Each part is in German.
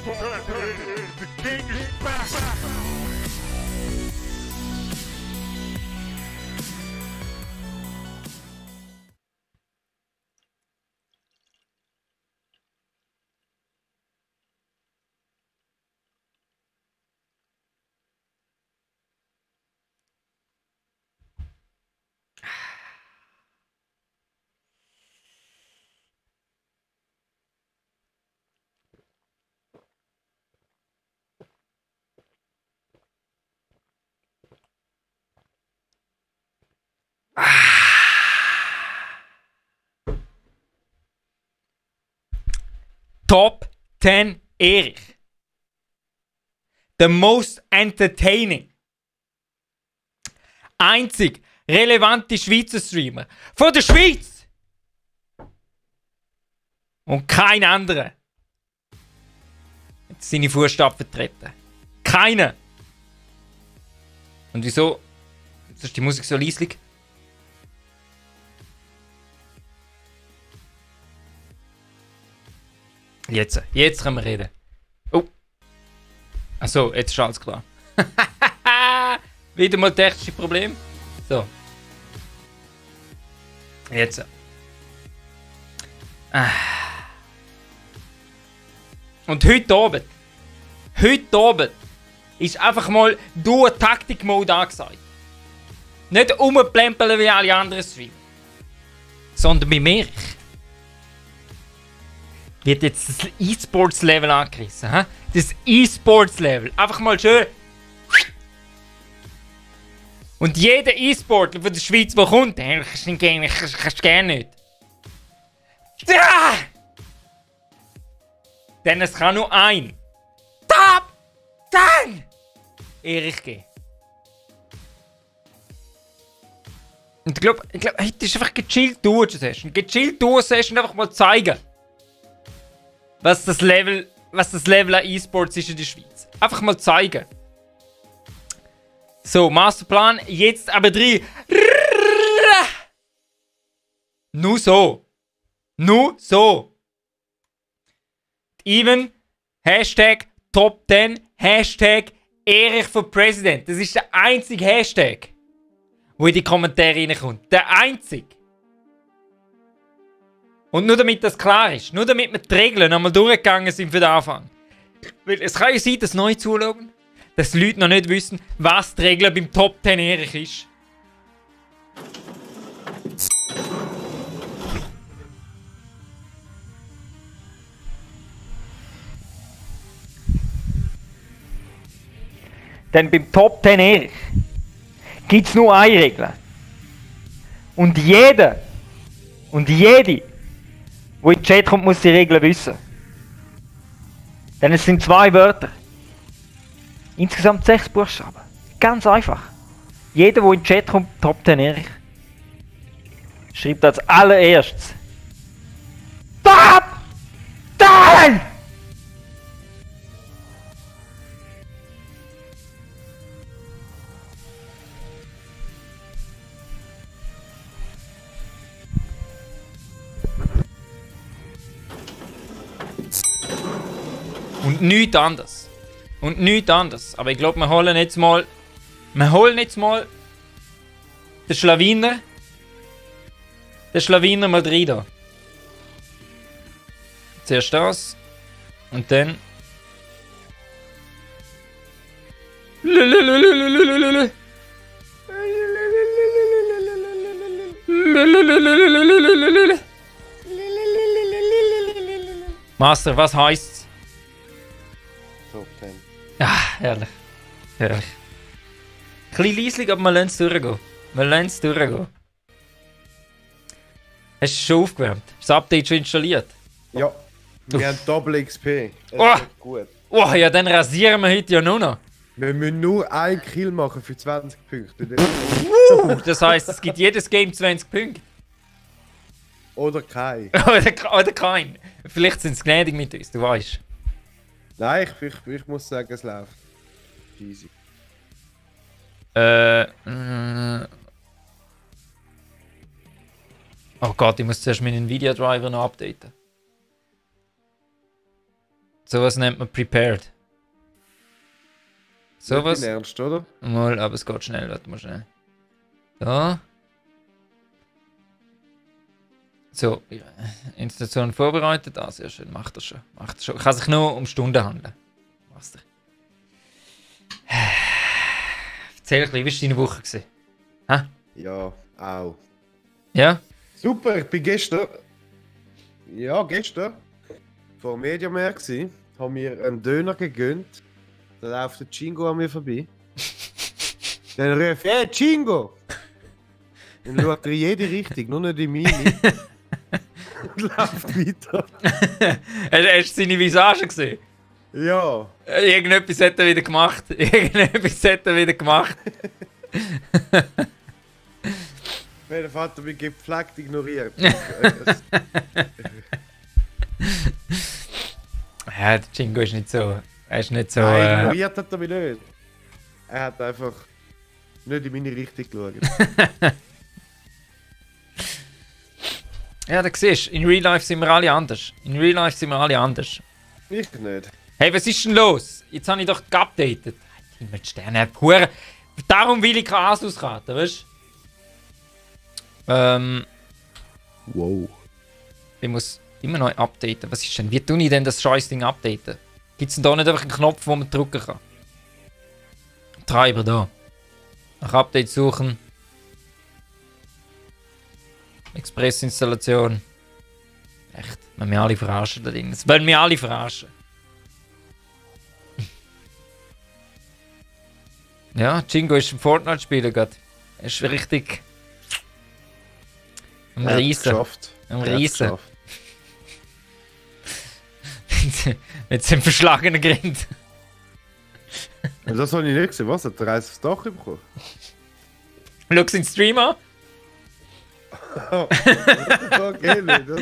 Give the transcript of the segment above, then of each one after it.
The king is back. Top 10 Erich. The most entertaining. Einzig relevante Schweizer Streamer. Von der Schweiz! Und kein anderer. Jetzt seine Fußstapfen vertreten. Keiner. Und wieso? Jetzt ist die Musik so leislich. Jetzt können wir reden. Oh. Achso, jetzt ist alles klar. Wieder mal technische Problem. So. Jetzt. Und heute Abend ist einfach mal durch Taktik-Mode angesagt. Nicht rumplempeln wie alle anderen Streamer. Sondern bei mir. Wird jetzt das E-Sports-Level angerissen. He? Das E-Sports-Level. Einfach mal schön. Und jeder E-Sportler von der Schweiz, der kommt, kannst du gerne nicht. Ja! Denn es kann nur ein Top 10 Erich geben. Und ich glaube, heute ist einfach gechillt durch-Session. Gechillt durch-Session einfach mal zeigen. Was das Level an E-Sports ist in der Schweiz. Einfach mal zeigen. So, Masterplan, jetzt aber drin. Nur so. Nur so. Even, Hashtag Top 10, Hashtag Erich for President. Das ist der einzige Hashtag, wo in die Kommentare reinkommt. Der einzige. Und nur damit das klar ist, nur damit wir die Regeln nochmal durchgegangen sind für den Anfang. Weil es kann ja sein, dass neu zuschauen, dass die Leute noch nicht wissen, was die Regel beim Top 10 Erich ist. Denn beim Top 10 Erich gibt es nur eine Regel. Und jeder und jede, wo in den Chat kommt, muss die Regeln wissen. Denn es sind 2 Wörter. Insgesamt 6 Buchstaben. Ganz einfach. Jeder, der in den Chat kommt, Top 10 Erich, schreibt als allererstes Top 10! Und nichts anderes. Und nichts anderes. Aber ich glaube, wir holen jetzt mal den Schlawiner. Den Schlawiner mal rein da. Zuerst das. Und dann. Master, was heisst's? Top 10. Ja, herrlich. Herrlich. Ein bisschen leislich, aber wir lassen es durchgehen. Wir lassen es durchgehen. Hast du schon aufgewärmt? Ist das Update schon installiert? Ja, wir haben Double XP. Das Oh. ist gut. Oh, ja, dann rasieren wir heute ja nur noch. Wir müssen nur einen Kill machen für 20 Punkte. Das heisst, es gibt jedes Game 20 Punkte. Oder kein. Oder kein. Vielleicht sind sie gnädig mit uns, du weißt. Nein, ich muss sagen, es läuft. Easy. Oh Gott, ich muss zuerst meinen Nvidia-Driver noch updaten. Sowas nennt man prepared. Sowas. Nicht ernst, oder? Mal, aber es geht schnell, warte mal schnell. So. So, Installation vorbereitet. Ah, sehr schön, macht das schon. Macht das schon. Kann sich nur um Stunden handeln. Mach's dir. Erzähl ein bisschen, wie war deine Woche gewesen? Hä? Ja, auch. Ja? Super, ich bin gestern. Ja, gestern. Vor Mediamarkt gsi, haben mir einen Döner gegönnt. Da läuft der Chingo an mir vorbei. Dann ruft hey Chingo! Dann schaut er in jede Richtung, nur nicht in meine. Und läuft weiter. Hast du seine Visage gesehen? Ja. Irgendetwas hat er wieder gemacht. Irgendetwas hat er wieder gemacht. Mein Vater mich gepflegt ignoriert. Ja, der Jingo ist nicht so. Er ist nicht so. Nein, ignoriert hat er mich nicht. Er hat einfach nicht in meine Richtung geschaut. Ja, da siehst du, in Real Life sind wir alle anders. In Real Life sind wir alle anders. Ich nicht. Hey, was ist denn los? Jetzt habe ich doch geupdatet. Himmel, die Sterne, Hure. Darum will ich keine Asus-Karte, weißt du? Wow. Ich muss immer neu updaten. Was ist denn? Wie tue ich denn das Scheiß-Ding updaten? Gibt es denn da nicht einfach einen Knopf, wo man drücken kann? Treiber da. Nach Update suchen. Express-Installation. Echt, wenn wir alle verarschen da drin. Das wollen wir alle verarschen. Ja, Jingo ist ein Fortnite-Spieler gerade. Er ist richtig... Am Riesen. Am Riesen. Mit seinem verschlagenen Grind. Das habe ich nicht gesehen. Was? Hat der Reis aufs Dach bekommen? Schau seinen Stream an. Okay, nicht, oder?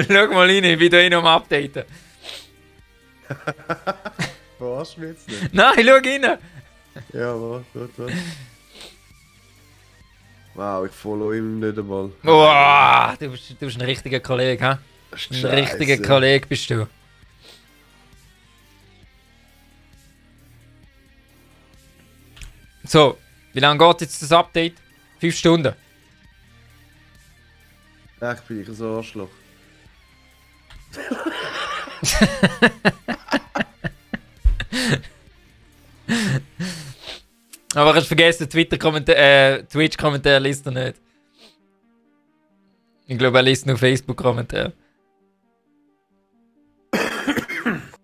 Schau mal rein, wie du ihn am Updaten. Verarsch mich jetzt nicht. Nein, schau rein. Ja, warte. Wow, ich follow ihm nicht einmal. Wow, du bist ein richtiger Kollege, hä? Ein richtiger Kollege bist du. So, wie lange geht jetzt das Update? 5 Stunden. Echt bin ich ein Arschloch. Aber hast vergessen, Twitch-Kommentar liest er nicht. Ich glaube, er liest nur Facebook-Kommentar.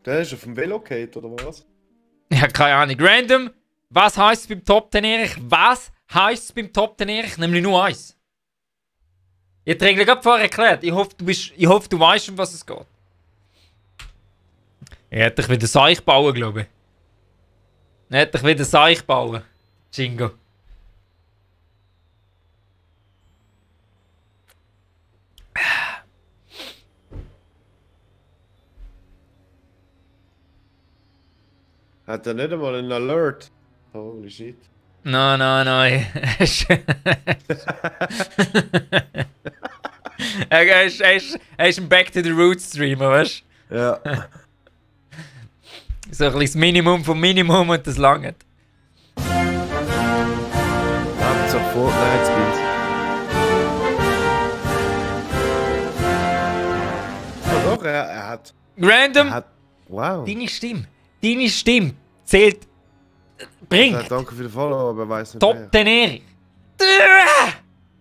Der ist auf dem Velocate oder was? Ja, keine Ahnung. Random, was heisst es beim Top 10 Erich? Was heisst es beim Top 10 Erich? Nämlich nur eins. Ich habe die Regeln gerade vorher erklärt. Ich hoffe, du weißt, um was es geht. Ich hätte dich wieder Seich bauen, glaube ich. Ich hätte dich wieder Seich bauen. Jingo. Hat er nicht einmal einen Alert? Holy shit. Nein. Er ist ein Back to the Roots Streamer, weißt du? Ja. So ein bisschen das Minimum vom Minimum und das lange. Hauptsache Fortnite-Skins. Ja doch, er hat... Random, Wow. deine Stimme zählt, bringt Ja, danke für den Follow, aber weiß nicht Top mehr. 10 Erich.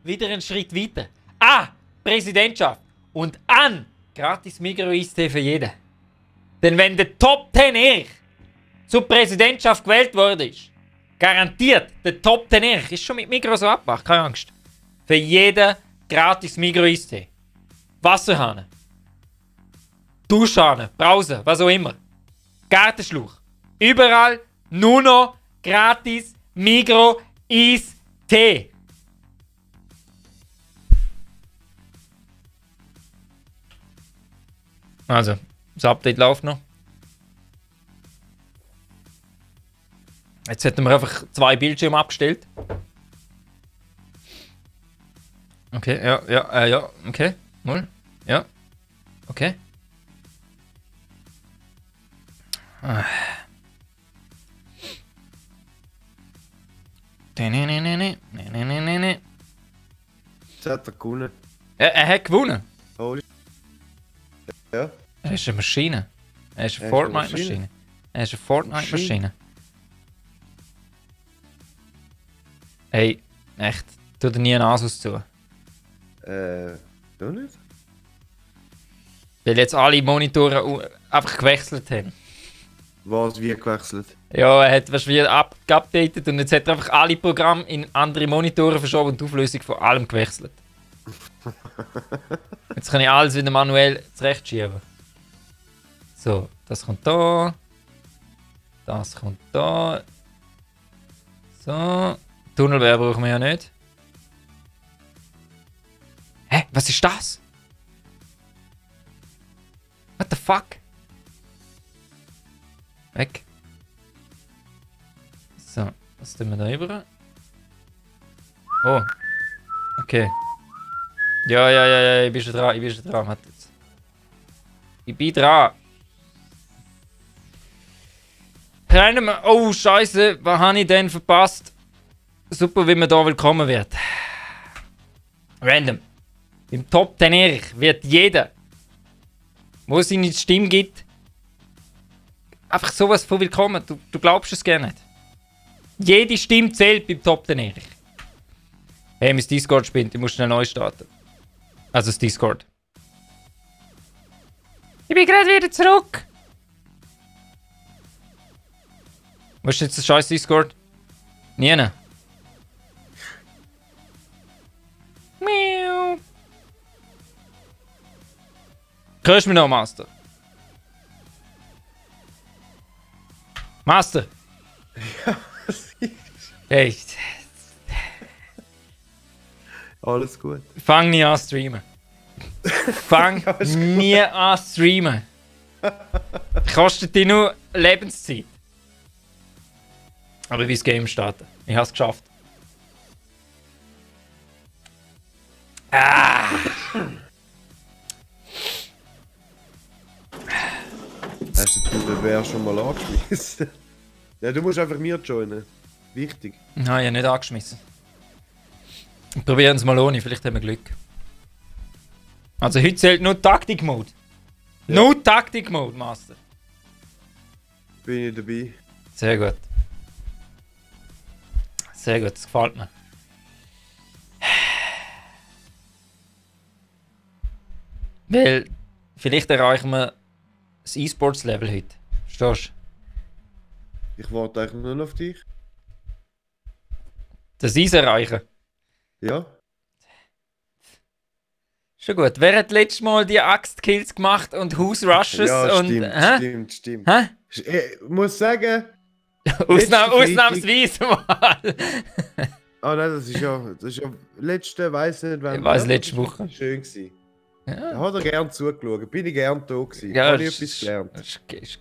Wieder einen Schritt weiter. Präsidentschaft und an gratis Migros-Eistee für jeden. Denn wenn der Top 10 Erich zur Präsidentschaft gewählt worden ist, garantiert der Top 10 Erich, ist schon mit Migros so abgemacht, keine Angst. Für jeden gratis Migros-Eistee. Wasserhahn, Duschhahn, Brause, was auch immer. Gartenschlauch. Überall nur noch gratis Migros-Eistee. Also, das Update läuft noch. Jetzt hätten wir einfach 2 Bildschirme abgestellt. Okay, ja, okay. Mal. Ja. Okay. Jetzt hat er gewonnen. Er hat gewonnen. Holy. Ja. Er ist eine Maschine. Er ist eine Er ist eine Fortnite-Maschine. Er ist eine Fortnite-Maschine. Hey, echt. Tu dir nie einen Asus zu. Du nicht? Weil jetzt alle Monitore einfach gewechselt haben. Was, wie gewechselt? Ja, er hat wahrscheinlich geupdatet und jetzt hat er einfach alle Programme in andere Monitore verschoben und die Auflösung von allem gewechselt. Jetzt kann ich alles wieder manuell zurechtschieben. So, das kommt da. Das kommt da. So. Tunnelwehr brauchen wir ja nicht. Hä? Was ist das? What the fuck? Weg. So, was tun wir da rüber? Oh. Okay. Ja, ich bin schon dran, Warte jetzt. Ich bin dran. Random. Oh, Scheiße, was habe ich denn verpasst? Super, wie man da willkommen wird. Random. Im Top 10 Erich wird jeder, wo es seine Stimme gibt, einfach sowas von willkommen. Du glaubst es gar nicht. Jede Stimme zählt beim Top 10 Erich. Hey, mein Discord spinnt, ich muss schnell neu starten. Also das Discord. Ich bin gerade wieder zurück. Wo ist jetzt der scheiß Discord? Nie. Miau. Hörst du mich noch, Master? Master! Ja, Hey, alles gut. fang nie an streamen. Fang nie an streamen. Kostet dir nur Lebenszeit. Aber wie das Game starten. Ich hab's geschafft. Ah! Hast du den Bär schon mal angeschmissen? Ja, du musst einfach mir joinen. Wichtig. Nein, ich habe nicht angeschmissen. Probieren es mal ohne, vielleicht haben wir Glück. Also heute zählt nur Taktik-Mode. Ja. Nur Taktik-Mode, Master. Bin ich dabei. Sehr gut. Sehr gut, das gefällt mir. Weil, vielleicht erreichen wir das E-Sports-Level heute. Verstehst du? Ich warte eigentlich nur noch auf dich. Das Eis erreichen. Ja? Schon gut. Wer hat letztes Mal die Axt-Kills gemacht und House-Rushes Ja, und... stimmt. Hä? Ich muss sagen... Ausnahmsweise mal. Ah nein, das ist ja letzte, weiß nicht wann. Ich weiss, Ja, letzte das war Woche. Schön gewesen. Ja. Da hat er gern zugeschaut. Bin ich gern da gewesen. Ja, Habe ich etwas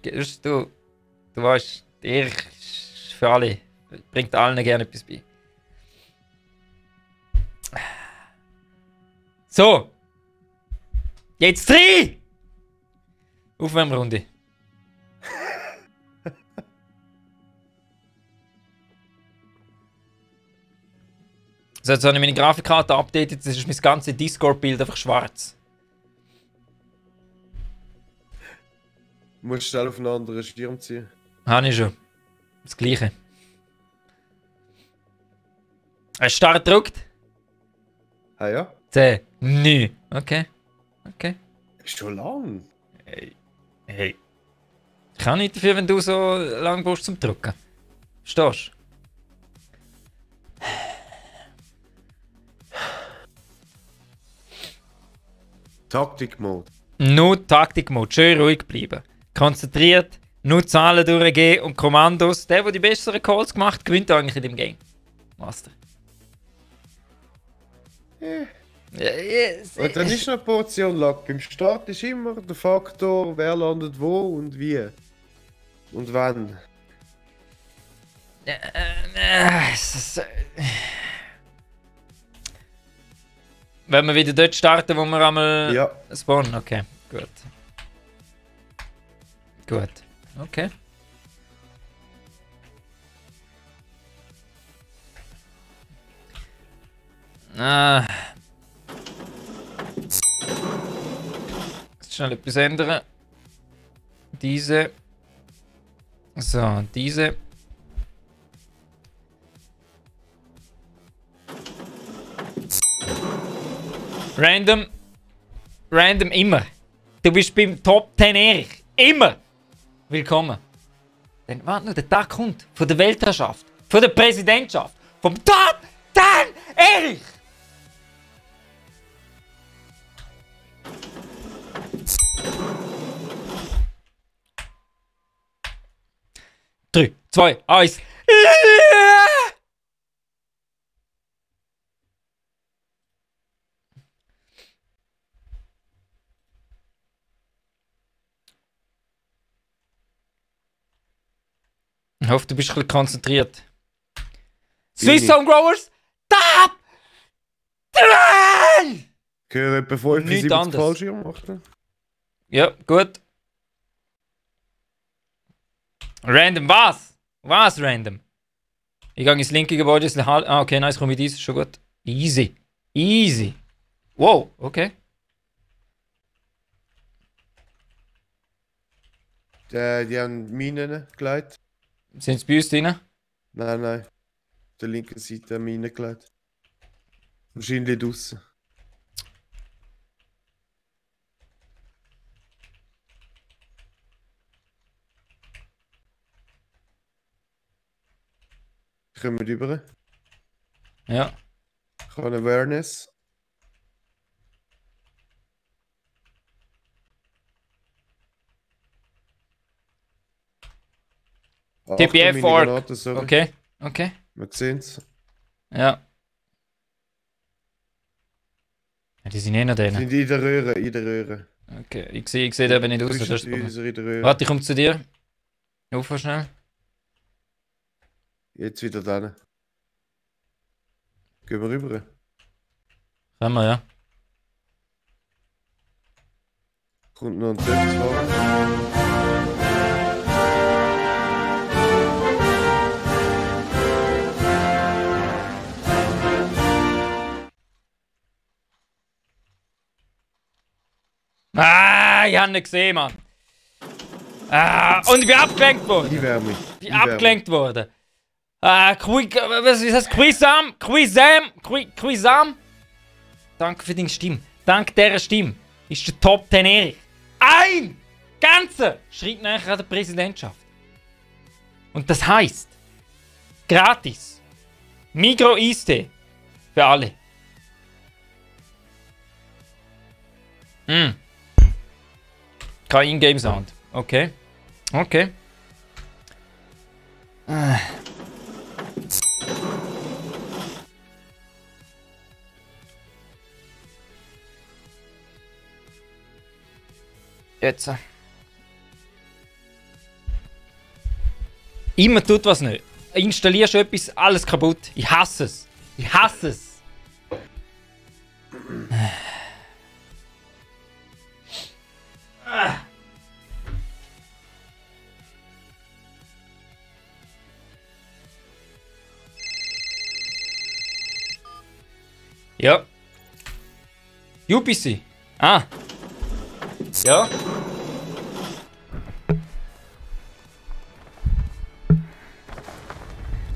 gelernt. Du weißt, Erich ist für alle. Bringt allen gerne etwas bei. So. Jetzt 3! Aufwärmrunde. So, jetzt habe ich meine Grafikkarte updated, jetzt ist mein ganzes Discord-Bild einfach schwarz. Du musst schnell auf einen anderen Schirm ziehen. Habe ich schon. Das gleiche. Ein Start gedrückt. Ah ja? 10, 9. Okay. Ist schon lang. Hey. Ich kann nicht dafür, wenn du so lang brauchst zum Drücken. Verstehst du? Taktik-Mode. Nur Taktik-Mode. Schön ruhig bleiben. Konzentriert. Nur Zahlen durchgehen und Kommandos. Der die besseren Calls gemacht, gewinnt eigentlich in dem Game. Master. Und dann ist noch eine Portion Luck. Beim Start ist immer der Faktor, wer landet wo und wie. Und wann. Wenn wir wieder dort starten, wo wir einmal Ja. spawnen. Okay, gut. Okay. Schnell etwas ändern. Diese. So, diese. Random. Random immer. Du bist beim Top 10 Erich. Immer. Willkommen. Dann warte nur, der Tag kommt. Von der Weltherrschaft. Von der Präsidentschaft. Vom Top 10 Erich. Drei, zwei, eins. Ich hoffe, du bist ein bisschen konzentriert. Swiss Home Growers, Top 10! Ich höre etwa 75 Fallschirm machen. Ja, gut. Random, was? Was random? Ich gehe ins linke Gebäude, ah, okay, nice, komm mit dies, schon gut. Easy. Easy. Wow, okay. Die haben Minen gelegt. Sind sie bei uns drin? Nein, nein. Auf der linken Seite haben Minen gelegt. Wahrscheinlich draussen. Kommen wir rüber? Ja. Ich habe Awareness. TPF Org. Okay, okay. Wir sehen es. Ja. Ja. Die sind eh noch drin. Sind in der Röhre, in der Röhre. Okay, ich sehe eben nicht aus. Das in der Röhre. Warte, ich komme zu dir. Auf schnell. Jetzt wieder da. Gehen wir rüber. Können wir, ja. Kommt noch ein Töpfwagen. Ah, ich habe ihn gesehen, Mann. Ah, und ich bin abgelenkt worden. Die Wärme. Ich bin abgelenkt worden. Ah, was ist das? Quizam? Danke für deine Stimme. Dank dieser Stimme ist der Top 10 Erich ein ganzer Schritt näher an der Präsidentschaft. Und das heisst, gratis Migros Eistee für alle. Kein Ingame-Sound. Okay. Okay. Jetzt. Immer tut was nicht. Installierst du etwas, alles kaputt. Ich hasse es. Ich hasse es. Ja. UPC. Ah. Ja.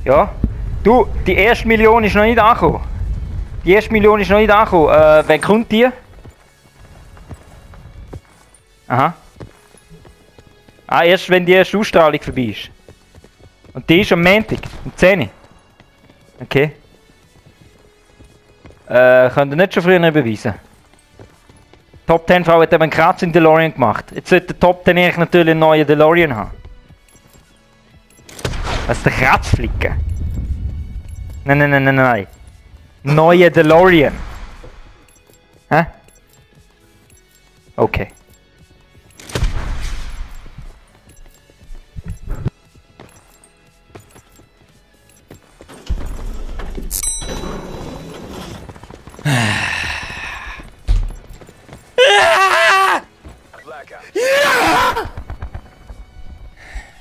Ja. Du, die erste Million ist noch nicht angekommen. Die erste Million ist noch nicht angekommen. Wer kommt die? Aha. Ah, erst wenn die erste Ausstrahlung vorbei ist. Und die ist am Montag, um 10 Uhr. Okay. Könnt ihr nicht schon früher beweisen? Top 10 Frau hat eben einen Kratz in DeLorean gemacht. Jetzt sollte der Top 10 Erich natürlich einen neuen DeLorean haben. Was ist der Kratzflicken? Nein, nein, nein, nein, nein. Neue DeLorean. Hä? Okay.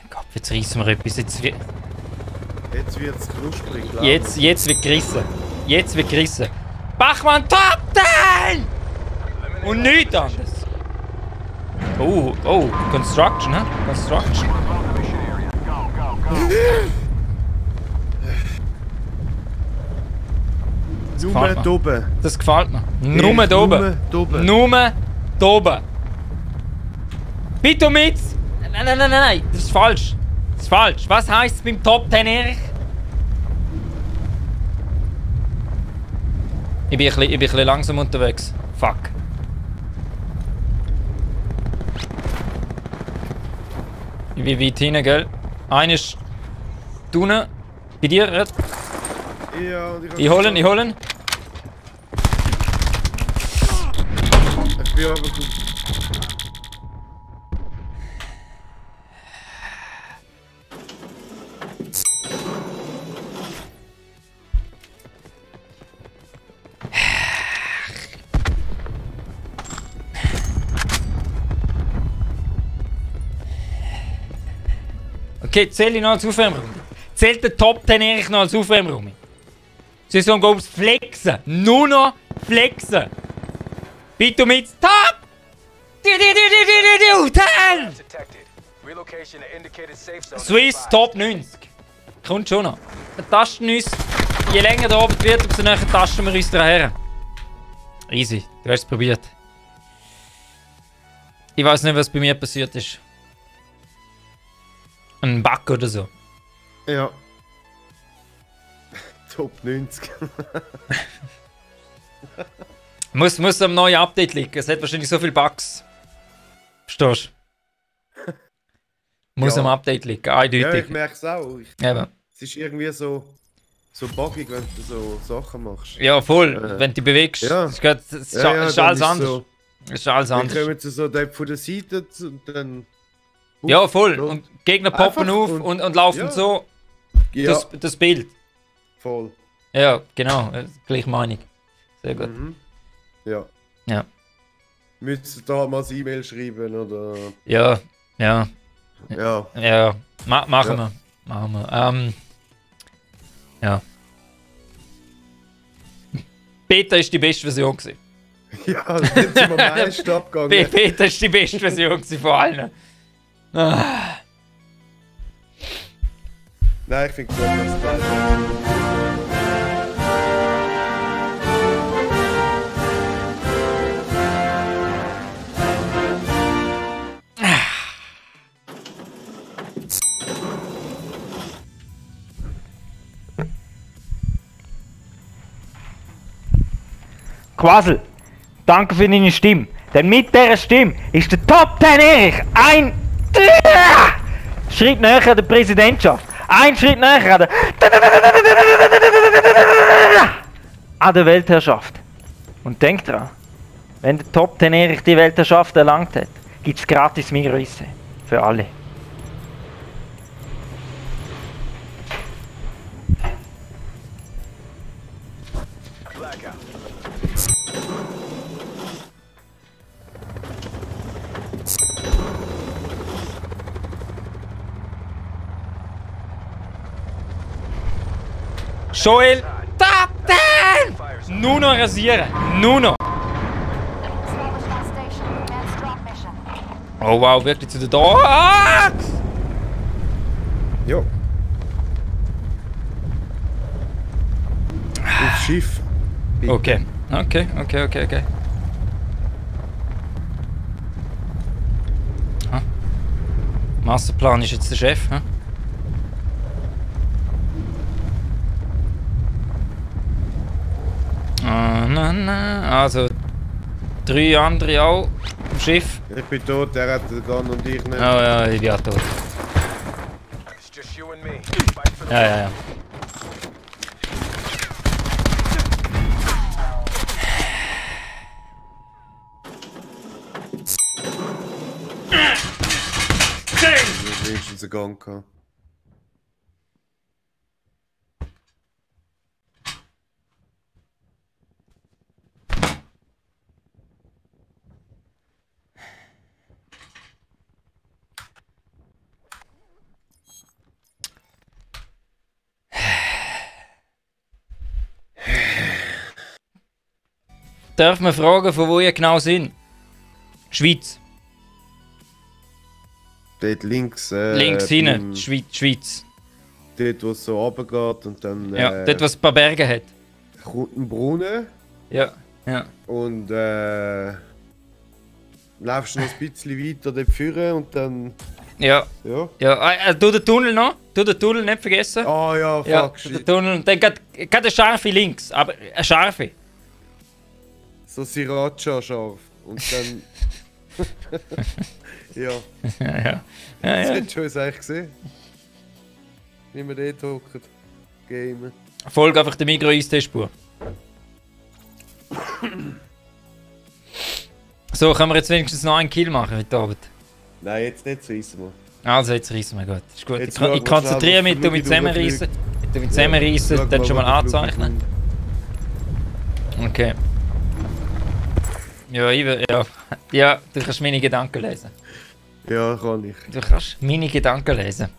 Gott, jetzt reissen wir etwas. Jetzt wird's knusprig. Jetzt wird gerissen. Jetzt wird gerissen. Bachmann Top 10! Und nichts anderes. Oh, Construction, ne? Construction. Nur da oben. Das gefällt mir. Nur da oben. Nur da oben. Bitte mit! Nein, das ist falsch. Das ist falsch. Was heisst es beim Top 10 Erich? Ich bin ein bisschen langsam unterwegs. Fuck. Ich bin weit hinten, gell? Einer ist unten. Bei dir, Red? Ja, Ich holen. Ich bin aber gut. Okay, zähle ich noch als Aufwärmraum. Zählt der Top 10 Erich noch als Aufwärmraum? Sie sollen ums Flexen. Nur noch Flexen. Bitte mit Top! 10! Swiss Top 90. Kommt schon noch. Wir tasten uns, je länger der Abend wird, umso näher tasten wir uns daher. Easy, du hast es probiert. Ich weiß nicht, was bei mir passiert ist. Ein Bug oder so. Ja. Top 90. Muss am neuen Update liegen. Es hat wahrscheinlich so viele Bugs. Verstehst du? Muss am Update liegen, eindeutig. Ja, ich merke es auch. Eben. Es ist irgendwie so buggig, wenn du so Sachen machst. Ja, voll. Wenn du dich bewegst. Ja. Es ist alles anders. So, Es ist alles dann anders. kommen sie so dort von der Seite und dann... Ja, voll. so. Und Gegner poppen Einfach auf und laufen ja. so. Ja, Das Bild. voll. Ja, genau. Gleich Meinung. Sehr gut. Mhm. Ja. Ja. Müsstest du da mal ein E-Mail schreiben oder... Ja. Ja. Machen Ja. wir. Ja. Beta ist die beste Version gewesen. Ja, das sind wir meist abgegangen. Beta ist die beste Version gewesen von allen. Ah. Nein, ich finde das geil. Quasel, danke für deine Stimme. Denn mit dieser Stimme ist der Top 10 Erich ein Schritt näher an der Präsidentschaft. Ein Schritt näher an der Weltherrschaft. Und denkt dran, wenn der Top 10 Erich die Weltherrschaft erlangt hat, gibt es gratis Migröße. Für alle. Joel, Top 10! Nur noch rasieren. Nur noch. Oh wow, wirklich zu der Dogs! Jo. Aufs Schiff. Bitte. Okay. Ah. Masterplan ist jetzt der Chef, hm? Also 3 andere auch im Schiff. Ich bin tot, der hat den Gun und ich nicht. Oh ja, ich bin auch tot. Ja. Ich hab wenigstens einen Gun gehabt. darf man fragen, von wo ihr genau sind? Schweiz. Dort links. Links hinten, Schweiz. Dort, wo es so runtergeht und dann. Ja, dort, was ein paar Berge hat. Kommt ein Brunnen Ja, ja. und laufst noch ein bisschen weiter dort führen und dann. Ja, Ja. ja. Tu den Tunnel noch. Tu den Tunnel nicht vergessen. Ah ja, fuck. Ja, der Tunnel. Und dann geht eine scharfe links. Aber eine scharfe. So Sriracha scharf. Und dann. Ja, Ja, ja. das ja. hättest du uns eigentlich gesehen. Wie wir dort hocken. Gamen. Folge einfach der Migros-Eistee-Spur. So, können wir jetzt wenigstens noch einen Kill machen heute Abend? Nein, jetzt nicht so easy, Mann. Also, jetzt reissen wir gut. Ist gut. Jetzt Ich schauen wir konzentriere mich, schnell, tu was mich für zusammenreissen. Ich tu mich zusammenreissen, Schau dann mal, schon mal was der Flug anzeichnen. kommt. Okay. Ja, ja. Ja, du kannst meine Gedanken lesen. Ja, kann ich. Du kannst meine Gedanken lesen.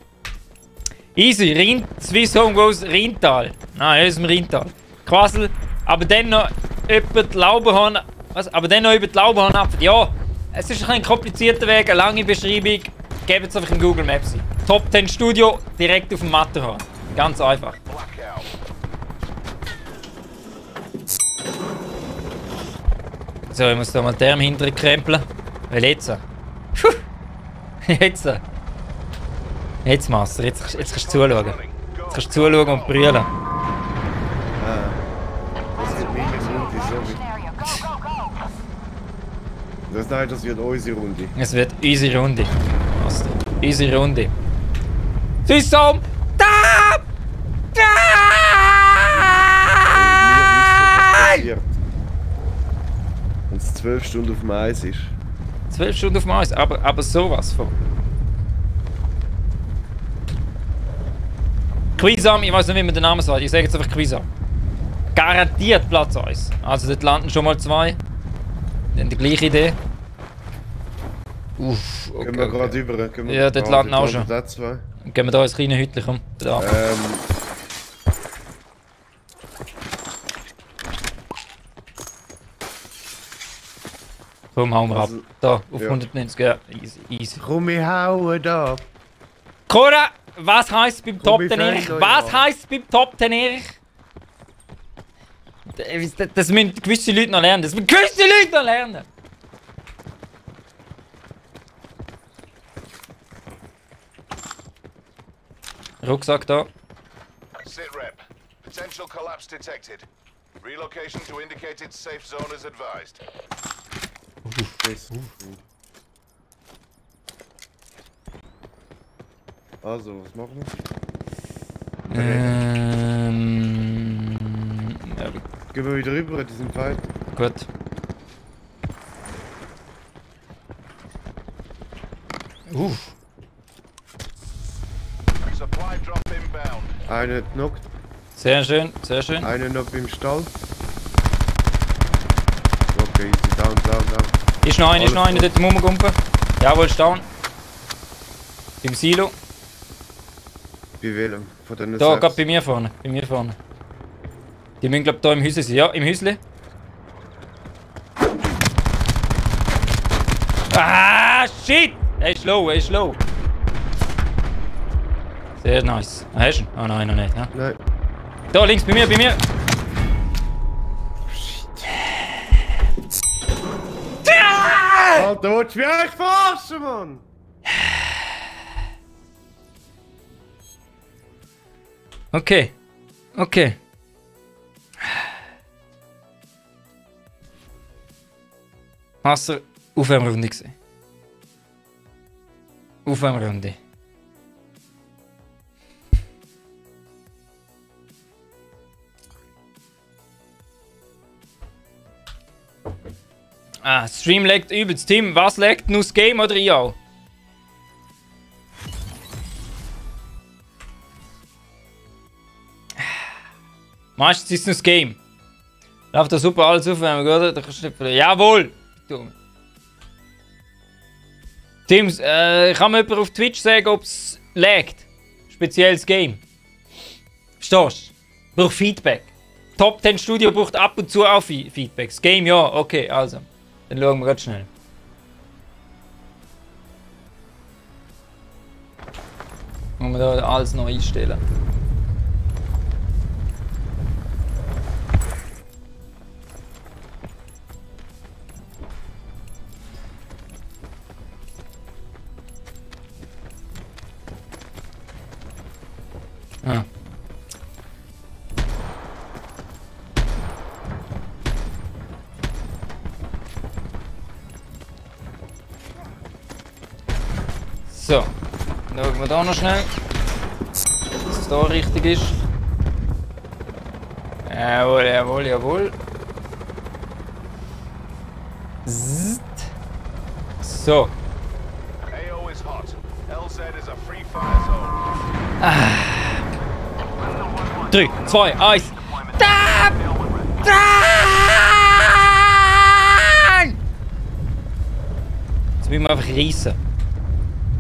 Easy, Swiss Home Goes Rheintal. Nein, aus dem Rheintal. Quasel, aber dann noch über die Laubenhorn. Was? Aber dann noch über die Laubenhorn ab. Ja, es ist ein komplizierter Weg, eine lange Beschreibung. Gebt es einfach in Google Maps ein. Top 10 Studio, direkt auf dem Matterhorn. Ganz einfach. So, ich muss da mal den hinterher krempeln. Weil jetzt. Puh. Jetzt. Jetzt, Master. Jetzt kannst du zuschauen. Jetzt kannst du zuschauen und brüllen. Das wird mega Runde, sorry. Nein, das wird unsere Runde. Es wird unsere Runde. Master. Unsere Runde. Süßum! Da! Wenn es 12 Stunden auf dem Eis ist. 12 Stunden auf dem Eis, aber sowas von. Quizam, ich weiß nicht, wie man den Namen sagt. Ich sage jetzt einfach Quizam. Garantiert Platz 1. Also dort landen schon mal 2. Dann die gleiche Idee. Uff, okay. Gehen wir gerade über. Gehen wir Ja, dort landen auch schon. Da zwei. Gehen wir da ins kleine Hütchen, komm. Da. Komm, hauen wir ab. Also, Da, auf ja. 190, ja, easy, easy. Komm, wir hauen da. Cora, was heisst beim Top wir 10 Erich? fangen Was an. heisst beim Top 10 Erich? Das müssen gewisse Leute noch lernen. Das müssen gewisse Leute noch lernen. Rucksack da. SITREP. Potential collapse detected. Relocation to indicated safe zone is advised. Also, was machen wir? Ja, Gehen wir wieder rüber, die sind weit. gut. Supply drop inbound. Einer knockt, Sehr schön, sehr schön. einer noch im Stall. Okay, easy, down. Ist noch einer dort im Rumgumpen. Jawohl, ist down. Beim Silo. Bei welchem? Von den Da, sechs? gerade bei mir vorne. Bei mir vorne. Die müssen, glaube ich, da im Häusle sein. Ja, im Häusle. Ah, shit! Er ist low, er ist low. Sehr nice. Ah, hast du ihn? Ah, nein, noch nicht. Ja. Nein. Da, links, bei mir, bei mir. Alter, willst du mich eigentlich verarschen, Mann? Okay. Okay. Hast du Aufwärmrunde gesehen? Aufwärmrunde. Ah, Stream laggt übelst. Tim, was laggt? Nur das Game oder ich auch? Meistens ist es nur das Game. Läuft da super alles aufwärmen, oder? Da kannst du nicht verlieren. Jawohl! Dumm. Tim, kann mir jemand auf Twitch sagen, ob es laggt? Spezielles Game. Verstehst du? Ich brauche Feedback. Top 10 Studio braucht ab und zu auch Feedbacks. Game, ja, okay, also. Dann schauen wir ganz schnell. Muss man da alles noch einstellen. Ah. So, schauen wir da noch schnell, dass es da richtig ist. Jawohl, jawohl, jawohl. Zzt. So. AO is hot. LZ is a free fire zone. 3, 2, 1. Nein! Jetzt müssen wir einfach reissen.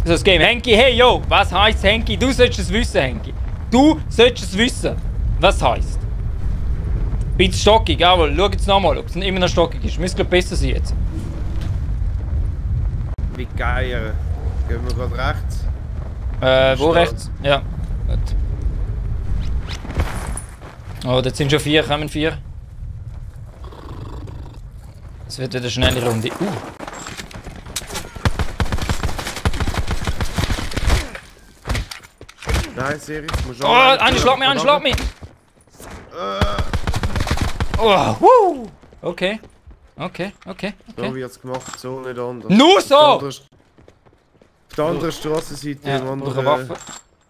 So, das Game. Henki, hey, yo, was heisst Henki? Du solltest es wissen, Henki. Du solltest es wissen, was heisst. Bisschen stockig, jawohl. Schau jetzt nochmal, ob es immer noch stockig ist. Müsste besser sein jetzt. Wie geil. Gehen wir gerade rechts. Wo rechts? Ja. Gut. Oh, dort sind schon 4, kommen 4. Es wird wieder eine schnelle Runde. Nein, Siri, musst Oh, einer schlägt mich! Oh, wuh! Okay. So wird es gemacht, so nicht anders. Nur so! Auf der anderen Strassenseite, Ja, im durch eine anderen... Waffe.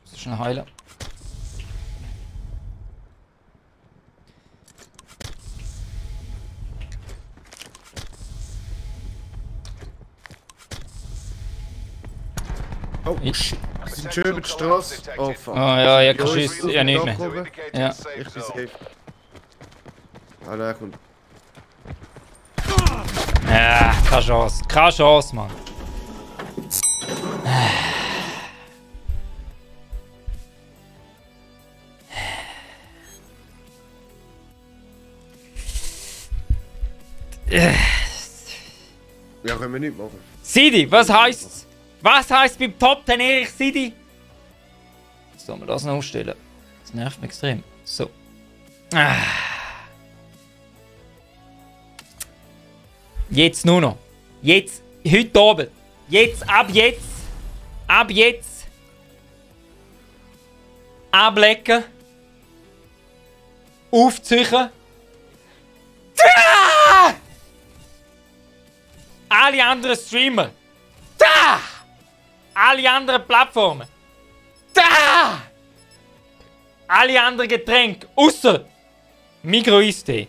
Das ist schnell heilen. Oh, shit. Wir sind schön über die Straße. Oh, fuck. Ah ja, ich hab geschissen. Ja, nicht mehr. Ja. Ich bin safe. Ah, der kommt. Ja, keine Chance. Keine Chance, Mann. Ja, können wir nicht machen. Sidi, was heisst's? Was heisst beim Top 10 Erich Sidi? Sollen wir das noch ausstellen? Das nervt mich extrem. So. Jetzt nur noch. Jetzt, heute Abend. Jetzt, ab jetzt. Ab jetzt. Ablecken. Aufziehen. Da! Alle anderen Streamer. Da! Alle anderen Plattformen. Da! Alle anderen Getränke. Ausser Migros Eistee.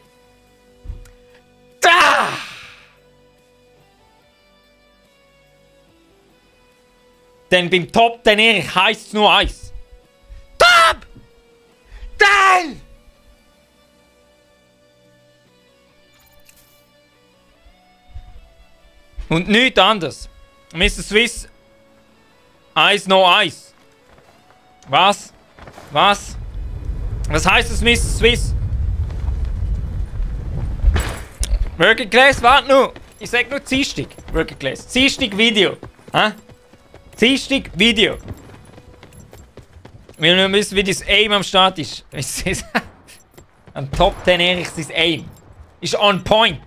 Da! Denn beim Top 10 Erich heisst es nur eins. Top 10! Und nichts anderes. Mr. Swiss. Eins no Eis. Was? Was? Was heißt das, Mr. Swiss? Working Class, warte nur. Ich sag nur Dienstag. Working Class. Dienstag Video. Hä? Dienstag Video. Wir müssen wissen, wie das Aim am Start ist. Am Top 10 Erich sein Aim. Ist on point.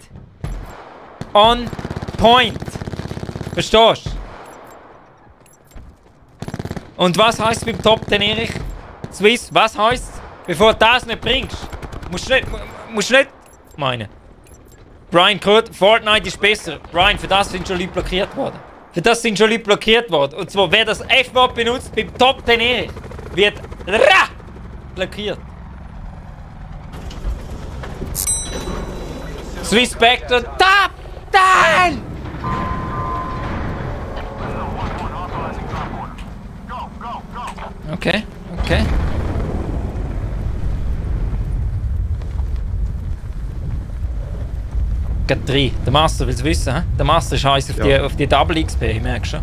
On point. Verstehst du? Und was heisst beim Top 10 Erich? Swiss, was heisst? Bevor du das nicht bringst, musst du nicht meinen. Brian Kurt, Fortnite ist besser. Brian, für das sind schon Leute blockiert worden. Für das sind schon Leute blockiert worden. Und zwar, wer das F-Wort benutzt beim Top 10 Erich, wird blockiert. Swiss Spectre, Top 10! Okay, okay. Gerade 3. Der Master will es wissen, hä? Der Master ist heiß auf die Double XP, ich merke schon.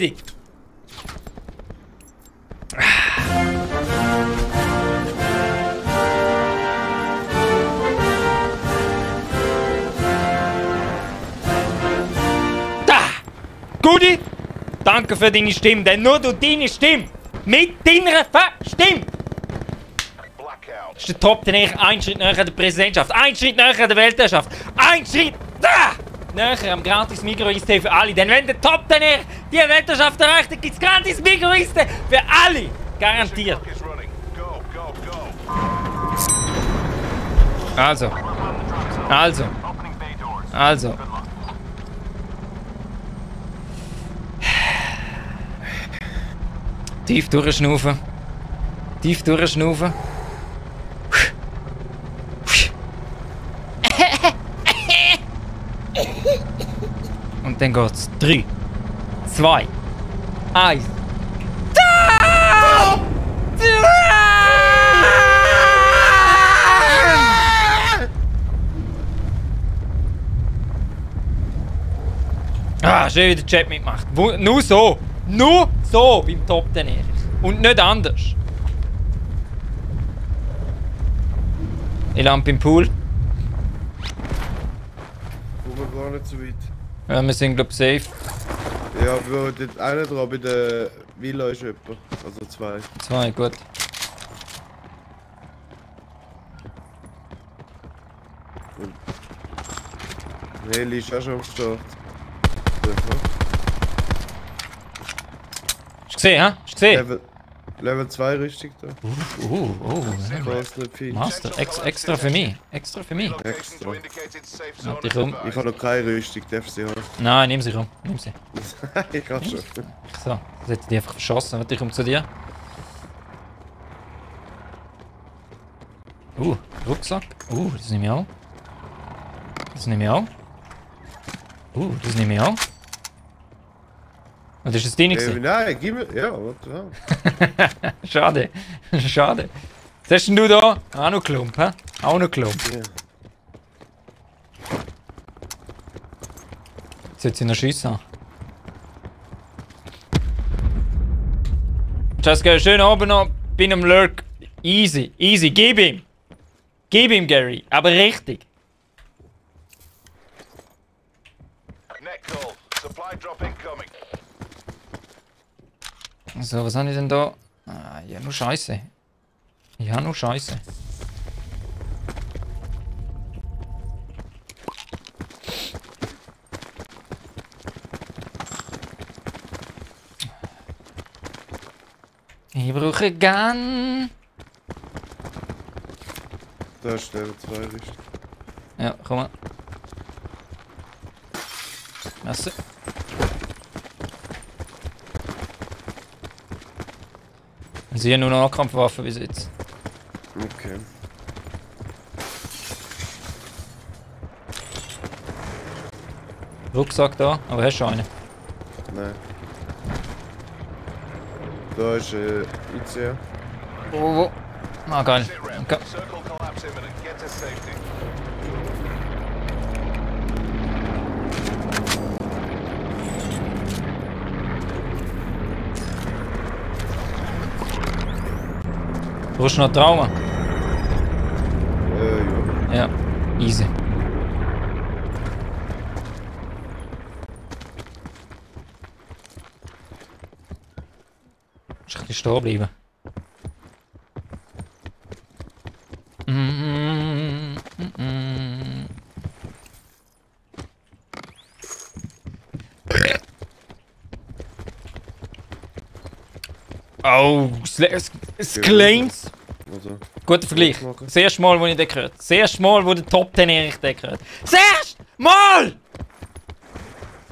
Erledigt. Da! Gudi! Danke für deine Stimme, denn nur du deine Stimme mit deiner Stimme Blackout. ist der Top Ten ein Schritt näher an der Präsidentschaft, ein Schritt näher an der Weltherrschaft, ein Schritt näher am gratis Migros-Eistee für alle. Denn wenn der Top Ten die Weltherrschaft erreicht, dann gibt es gratis Migros-Eistee für alle. Garantiert. Clock is running. Go, go, go. Also. Tief durchschnaufen. Tief durchschnaufen. Und dann geht's. 3, 2, 1. Ah, schön wieder Chat mitgemacht. Nur so. Nur so beim Top 10 Erich. Und nicht anders. Ich lande beim Pool. Kommen wir gar nicht so weit. Ja, wir sind, glaube ich, safe. Ja, aber dort einer dran bei der Villa ist jemand. Also 2. 2, gut. Heli ist auch schon am Start. Hast du gesehen, hä? Hast du gesehen? Level 2 Rüstung da. Ja. Kostet nicht viel. Master, extra für mich. Extra für mich. Location to indicated safe zone Warte, is komm. Ich habe noch keine Rüstung, darfst du sie haben? Nein, nimm sie rum. Nimm sie. Ich kann schon. So, das hätte ich die einfach verschossen. Warte, ich komme zu dir. Rucksack. Das nehme ich auch. Das nehme ich auch. Das nehme ich auch. Und das ist das deine gewesen? Nein, gib mir. Ja, warte. Schade. Schade. Was hast denn du da? Auch noch Klump, hä? Auch noch Klump. Ja. Jetzt sollte sie noch schiessen. Just go schön oben noch. Bin am Lurk. Easy, easy. Gib ihm. Gib ihm, Gary. Aber richtig. Net call. Supply drop incoming. So, was habe ich denn da? Ja, nur Scheiße. Ja, nur Scheiße. Ich brauche Gun. Da ist Level 2 Rüstung. Ja, komm mal. Merci. Sie haben nur noch Nahkampfwaffen bis jetzt. Okay. Rucksack da, aber hast du einen? Nein. Da ist ICA. Wo? Ah, geil. Sit rep. Okay. Circle collapse imminent. Get to safety. Brauchst du noch Trauma? Ja. Ja, easy. Musst ein bisschen stehen bleiben. Oh, es claims. Also. Guter Vergleich. Machen. Das erste Mal, wo ich den gehört. Das erste Mal, wo der Top 10 Erich den gehört. Das erste Mal!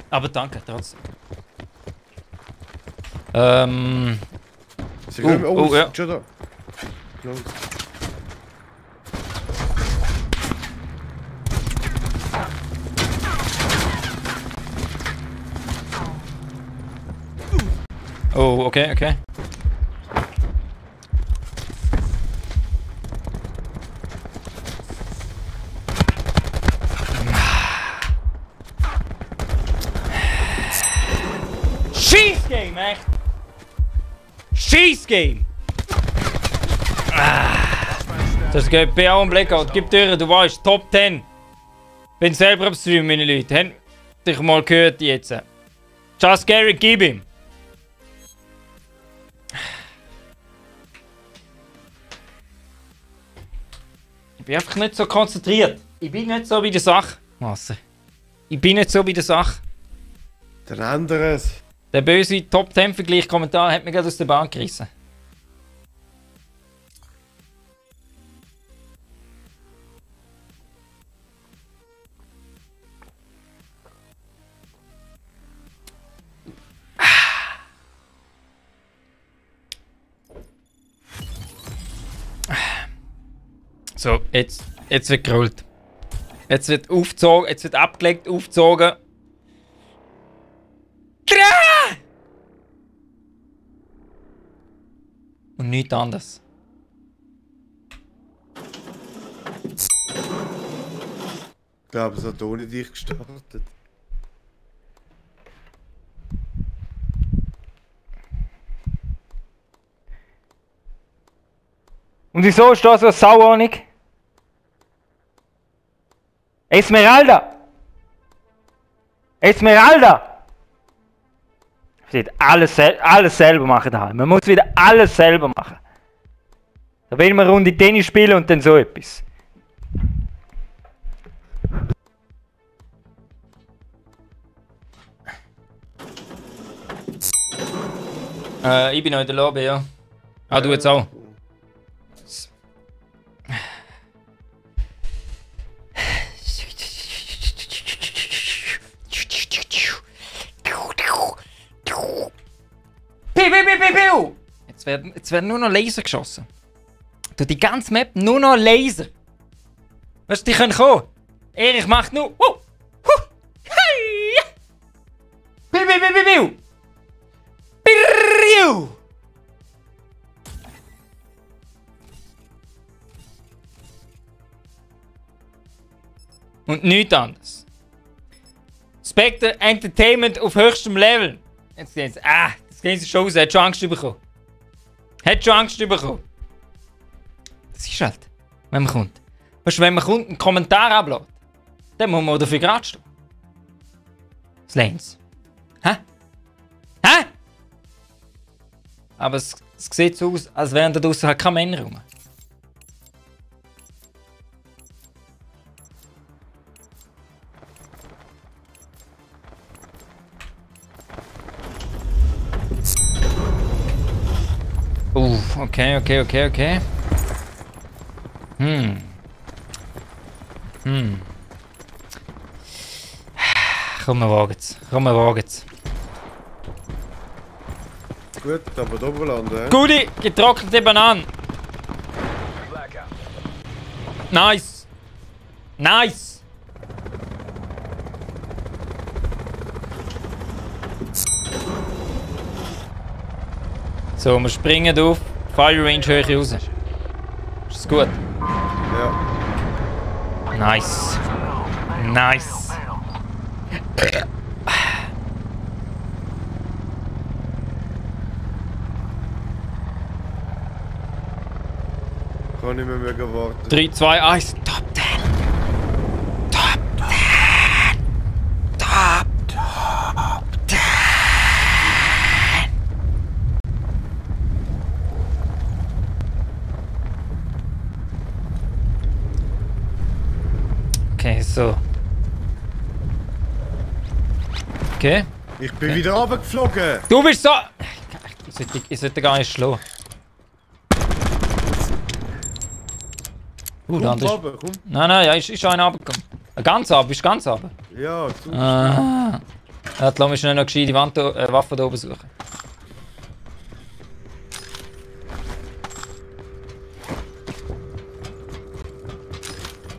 Aber danke, trotzdem. Sie gehen ja. Schon da. Close. Oh, okay, okay. Schießgame, echt! Schießgame! Das geht bei auch im Blackout. Gib dir, du weißt, Top 10. Bin selber am Stream, meine Leute. Haben dich mal gehört jetzt. Just Gary, gib ihm. Ich bin einfach nicht so konzentriert. Ich bin nicht so bei der Sache. Wasser. Ich bin nicht so bei der Sache. Der anderes. Der böse Top 10 Vergleich Kommentar hat mich gerade aus der Bahn gerissen. So, jetzt wird gerollt. Jetzt wird aufgezogen, jetzt wird abgelegt, aufgezogen. Und nichts anderes. Ich glaube, es hat ohne dich gestartet. Und wieso ist da so eine Sauordnung? Esmeralda! Esmeralda! Wird alles selber machen daheim. Man muss wieder alles selber machen. Da will man eine Runde Tennis spielen und dann so etwas. Ich bin noch in der Lobby, ja. Ah, du jetzt auch. Piu! Jetzt werden nur noch Laser geschossen. Durch die ganze Map nur noch Laser. Weißt du, die können kommen. Erich macht nur. Hey! Piu! Piu! Und nichts anderes. Spectre Entertainment auf höchstem Level. Jetzt sehen sie, das gehen sie schon raus, hat schon Angst bekommen. Hat schon Angst bekommen. Das ist halt, wenn man kommt. Weißt du, wenn man kommt, einen Kommentar ablässt, dann muss man dafür gerade stehen. Das Lens. Hä? Hä? Aber es sieht so aus, als wären da draussen halt keine Männer rum. Okay. Komm, wir wagen's. Gut, aber da landen, hä? Gudi, getrocknete Bananen. Nice. So, wir springen auf Fire Range Höhe raus. Ist das gut? Ja. Nice. Kann nicht mehr warten. 3, 2, 1, Top 10! Okay, so. Okay. Ich bin wieder runtergeflogen! Du bist so... Ich sollte gar nicht schlagen. Der andere ist... Runter, komm. Nein, ja, ist schon einer runtergekommen. Ganz runter, bist du ganz runter? Ja, du. Ja, lass mich schnell noch gescheit die Waffe da oben suchen.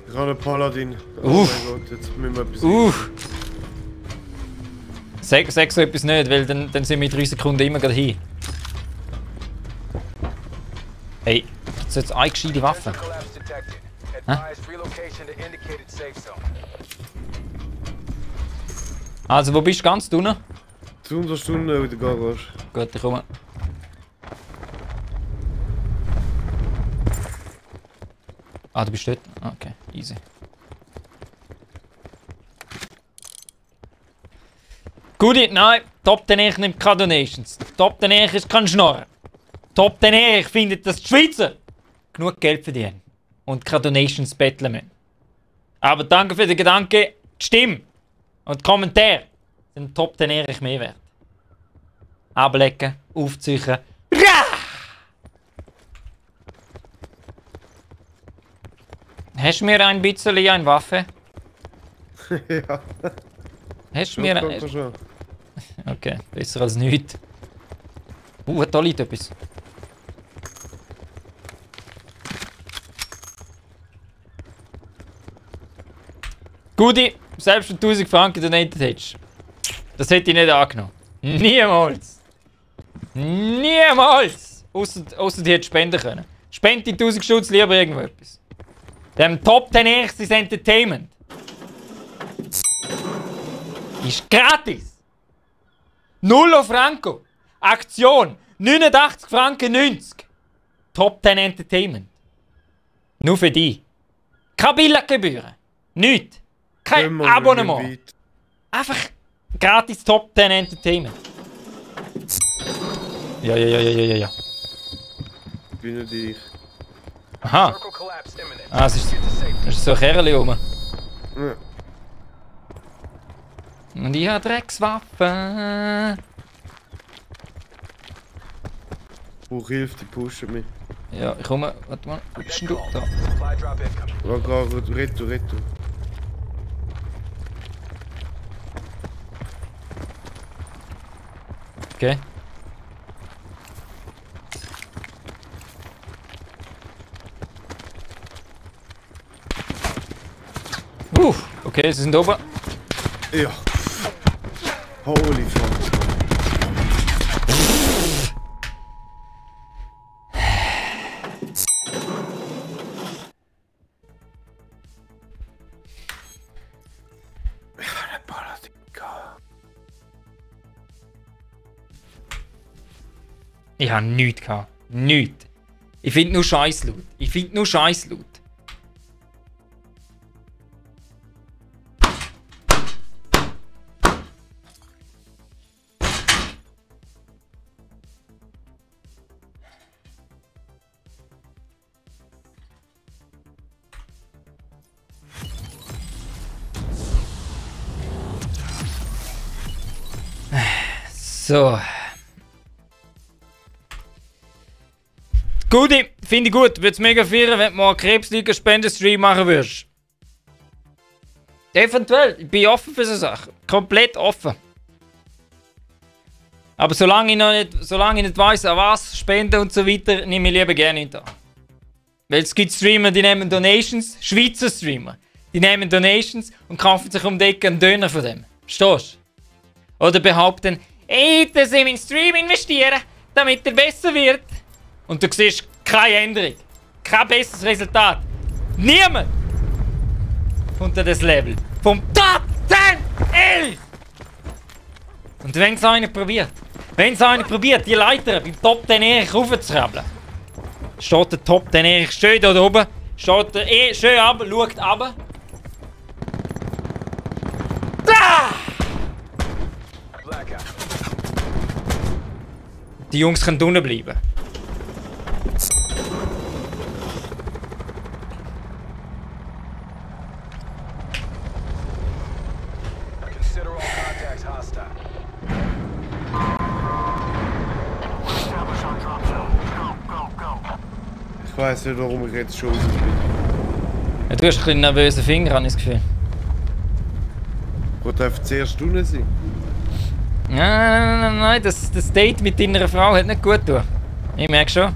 Ich habe einen Paladin. Oh Uff. mein Gott, jetzt müssen wir etwas Sag so etwas nicht, weil dann sind wir in 3 Sekunden immer gerade hin. Hey, gibt's jetzt eine gescheite Waffe? Collapse detected. Advise relocation to indicated safe zone. Also, wo bist du ganz unten? zu unserer Stunde in der Garage. Gut, ich komme. Ah, du bist dort? Okay, easy. Guti, nein, Top den ich nimmt keine Donations. Top den ich ist kein Schnorren. Top den ich findet, dass die Schweizer genug Geld verdienen und keine Donations betteln müssen. Aber danke für den Gedanken, die Stimme und die Kommentare sind Top den ich mehr wert. Ablecken, aufziehen. Hast du mir ein bisschen eine Waffe? Ja. Hast du mir Schon, schon. Okay, besser als nichts. Da liegt etwas. Guti, selbst wenn du 1000 Franken donated hättest. Das hätte ich nicht angenommen. Niemals! Niemals! Ausser die hätte spenden können. Spend die 1000 Stutz lieber irgendwo etwas. Dem Top 10 erstes Entertainment. Ist gratis! 0 Franco! Aktion! 89 Franken 90! Top 10 Entertainment. Nur für dich. Keine Billetgebühren. Nichts. Gehen Kein wir Abonnement. weit. Einfach gratis Top 10 Entertainment. Ja. Bin nicht ich. Aha. Circle collapse imminent. Ah, es ist, Get to safety. es ist so ein Kerl rum. Ja. Und ich habe Dreckswaffen. Brauch Hilfe, die pushen mich. Ja, ich komme. Warte mal. Wo bist denn du? Da. Supply drop incoming. Ja, gerade retour. Okay. Okay, sie sind oben. Ja. Holy fuck. Ich habe nichts gehabt. Nichts. Ich finde nur Scheißloot. So. Guti, finde ich gut. Würde es mega feiern, wenn du mal einen Krebsliga-Spendenstream machen würdest. Eventuell. Ich bin offen für so Sachen. Komplett offen. Aber solange ich nicht weiss, an was spenden und so weiter, nehme ich lieber gerne nicht an. Weil es gibt Streamer, die nehmen Donations, Schweizer Streamer, die nehmen Donations und kaufen sich um die Ecke einen Döner von dem. Verstehst du? Oder behaupten, ey, das in meinen Stream investieren, damit er besser wird. Und du siehst keine Änderung. Kein besseres Resultat. Niemand unter das Level. Vom Top 10 11! Und wenn es einer probiert, die Leiter beim Top 10 Erich raufzukrabbeln, steht der Top 10 Erich schön da oben, steht er schön runter, schaut runter. Da! Blackout. Die Jungs können unten bleiben. Consider all contacts hostile. Ich weiss nicht, warum ich jetzt schon raus bin. Ja, du hast ein bisschen nervöse Finger, habe ich das Gefühl. Wo darf zuerst unten sein? Nein, das Date mit deiner Frau hat nicht gut getan. Ich merke schon.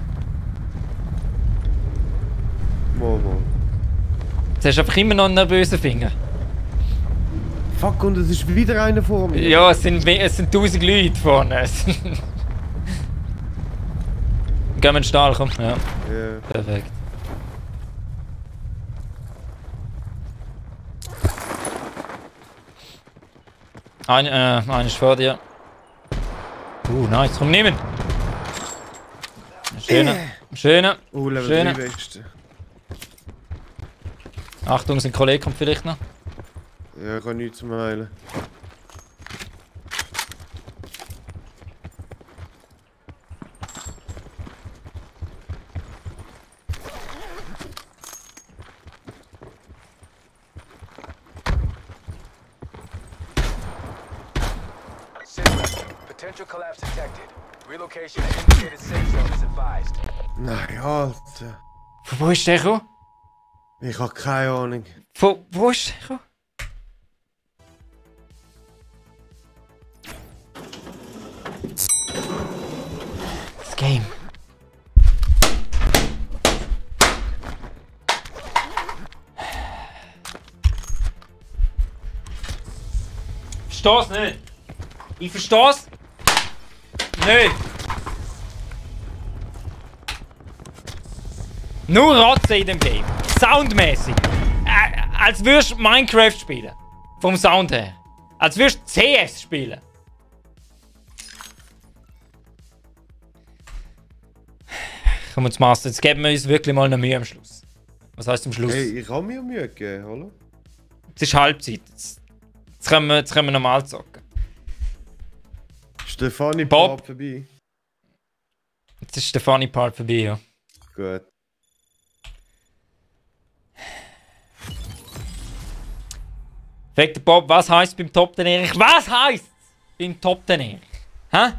Mal. Jetzt hast du einfach immer noch einen nervösen Finger. Fuck, und es ist wieder einer vor mir. Ja, es sind 1000 Leute vorne. Gehen wir in den Stall, komm. Ja, Ja. perfekt. Einer ist vor dir. Nice, komm, nehmen! Schöner. Oh, Level Schöne. 3 Weste. Achtung, sein Kollege kommt vielleicht noch. Ja, ich kann nichts zum Heilen. Potential collapse detected. Relocation to indicated safe zone is advised. Nein, Alter. Von wo ist der gekommen? Ich hab keine Ahnung. Von wo ist der gekommen? Das Game. Versteh's nicht. Ich versteh's nicht. Nur Rotze in dem Game. Soundmäßig. Als würdest du Minecraft spielen. Vom Sound her. Als würdest du CS spielen. Komm jetzt, Master, jetzt geben wir uns wirklich mal eine Mühe am Schluss. Was heisst zum Schluss? Hey, ich habe mir Mühe gegeben, oder? Es ist Halbzeit. Jetzt können wir normal zocken. Stefanie Bob. Part vorbei. Jetzt ist der funny Part vorbei, ja. Gut. Fragt der Bob, was heisst beim Top Ten Erich? Was heisst beim Top Ten Erich? Hä?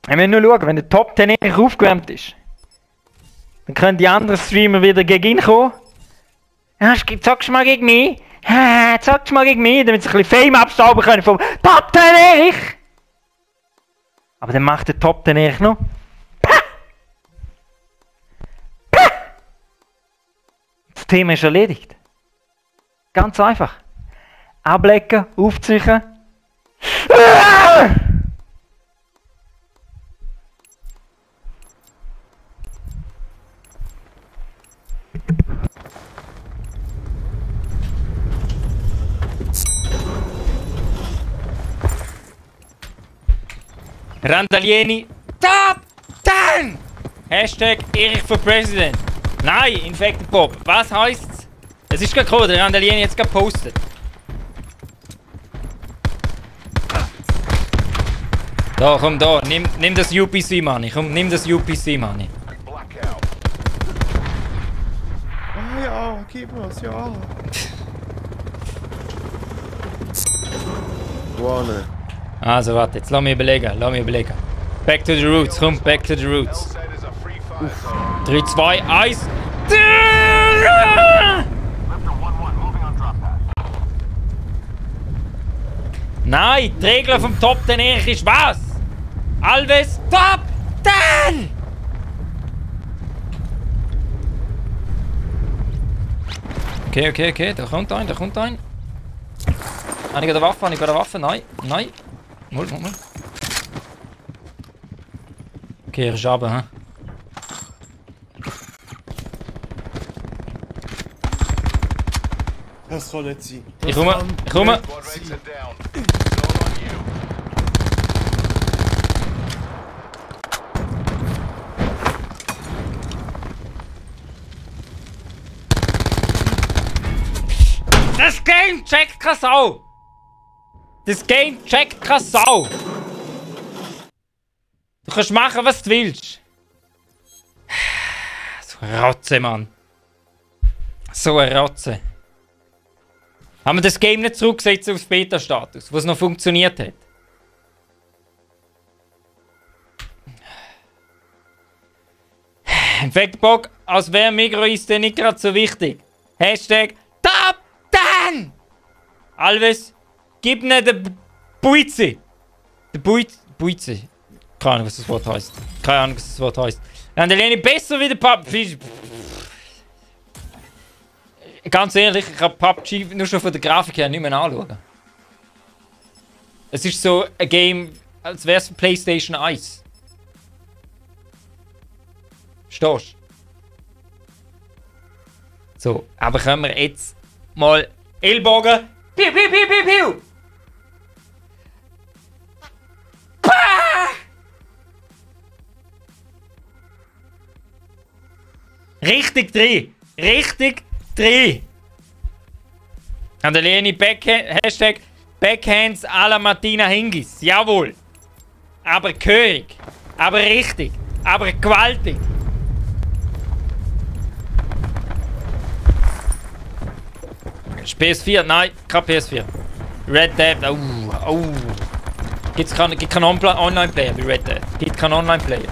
Wir müssen nur schauen, wenn der Top 10 Erich aufgewärmt ist, dann können die anderen Streamer wieder gegen ihn kommen. Ja, zockst du mal gegen mich? Zockst du mal gegen mich, damit sie ein bisschen Fame abstauben können vom Top 10 Erich! Aber dann macht der Top 10 Erich noch. Das Thema ist erledigt. Ganz einfach. Ablecken, aufziehen. Randalieni, Top 10! Hashtag Erich for President. Nein, Infected Bob. Was heisst's? Es ist gerade gekommen, der Randalieni hat es gerade gepostet. Da, komm da, nimm das UPC Money. Komm, nimm das UPC Money. Blackout. Ah ja, gib mir's, ja. One. Also warte, jetzt lass mich überlegen, Back to the roots, komm, back to the roots. Said is a free fire zone. 3, 2, 1. Lifter 1-1, moving on drop pad. Nein, die Regel vom Top 10 Erich ist was? Alves Top 10! Okay, da kommt ein. Habe ich eine Waffe? Nein. Mal. Okay, er ist runter, hä? Das kann nicht sein. Ich komme. Squad rates are down. It's all on you. Das Game checkt keine Sau! Du kannst machen, was du willst. So eine Rotze, Mann. So eine Rotze. Haben wir das Game nicht zurückgesetzt aufs Beta-Status, wo es noch funktioniert hat? Infectbock, als wäre Migro-Iste nicht gerade so wichtig. Hashtag Top 10! Alves, gib mir den Buizi. Der Buizi. Keine Ahnung, was das Wort heißt. Randalieni besser wie der PUBG. Ganz ehrlich, ich habe PUBG nur schon von der Grafik her nicht mehr anschauen. Es ist so ein Game, als wäre es PlayStation 1. Verstehst du? So, aber können wir jetzt mal Ellbogen. Piu, piu, piu, piu, piu! Pah! Richtig drin! Randalieni, Hashtag Backhands à la Martina Hingis. Jawohl! Aber gehörig, aber richtig, aber gewaltig! Ist PS4? Nein, kein PS4. Red Dead, Gibt keinen Online-Player bei Red Dead. Gibt keinen Online-Player.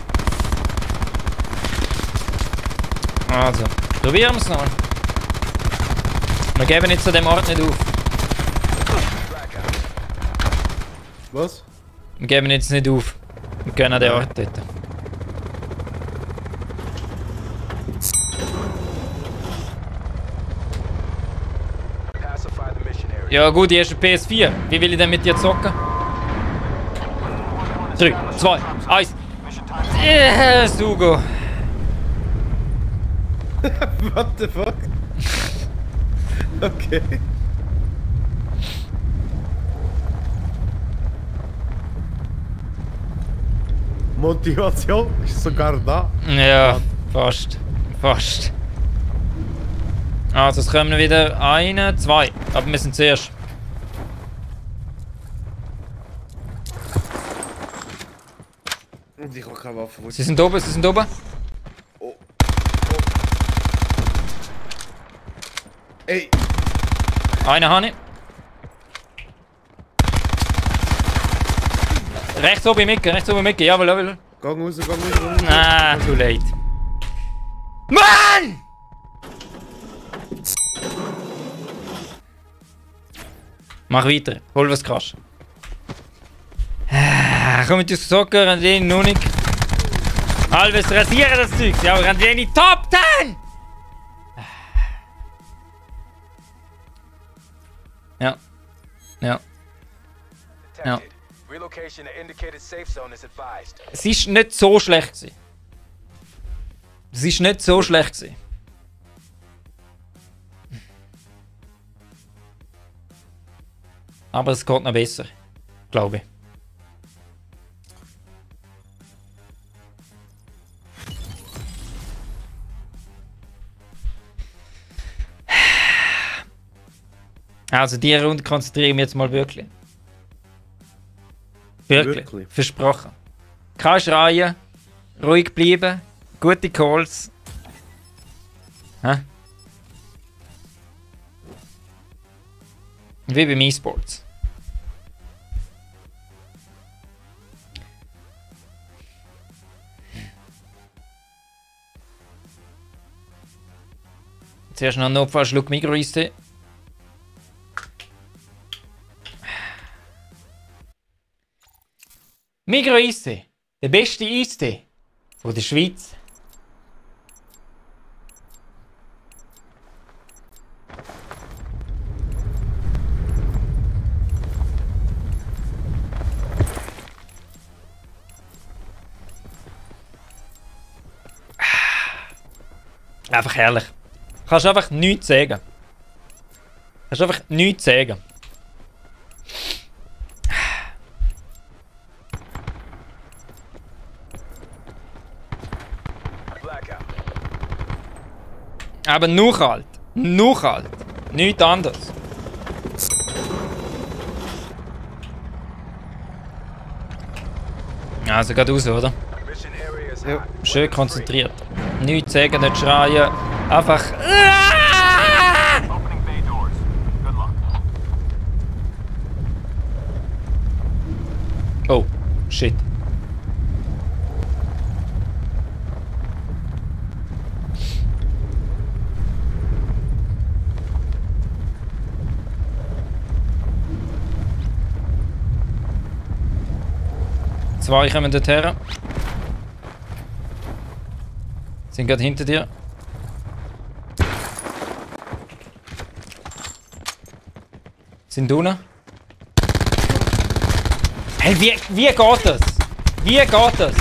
Also, probieren wir es noch. Wir geben jetzt an dem Ort nicht auf. Was? Wir geben jetzt nicht auf. Wir gehen an den Ort dort. Pacify the mission area. Ja gut, hier ist ein PS4. Wie will ich denn mit dir zocken? 3, 2, 1. Sugo. What the fuck? Okay. Motivation ist sogar da. Ja, fast. Fast. Also, es kommen wieder eine, zwei. Aber wir sind zuerst. Und ich habe keine Waffe. Sie sind oben, sie sind oben. Ey, Einen habe ich. Rechts oben Micke, jawohl, jawohl. gang raus, gang raus. Ah, too late. Mann! Mach weiter, hol was krass. Komm mit uns Socker, Randini, noch nicht. Alves, rasieren das Zeug. Ja, Randini, Top 10! Ja. Ja. Detected. Relocation to indicated safe zone is advised. Es ist nicht so schlecht gewesen. Es ist nicht so schlecht gewesen. Aber es geht noch besser. Glaube ich. Also die Runde konzentriere ich mich jetzt mal wirklich. Wirklich. Versprochen. Kein Schreien, ruhig bleiben, gute Calls. Hä? Wie beim E-Sports. Zuerst noch einen Notfallschluck Migros-Eistee. Migros-Eistee, der beste Eistee von der Schweiz. Einfach herrlich. Kannst einfach nichts sagen. Kannst einfach nichts sagen. Blackout. Aber nur kalt. Nur kalt. Nichts anderes. Also geht raus, oder? Mission area is Ja. hot. Schön konzentriert. Nichts sagen, nicht schreien. Einfach. Opening bay doors. Good luck. Oh, shit. Zwei kommen dorthin. Sind gerade hinter dir. Sind unten. Hey, wie geht das? Wie geht das?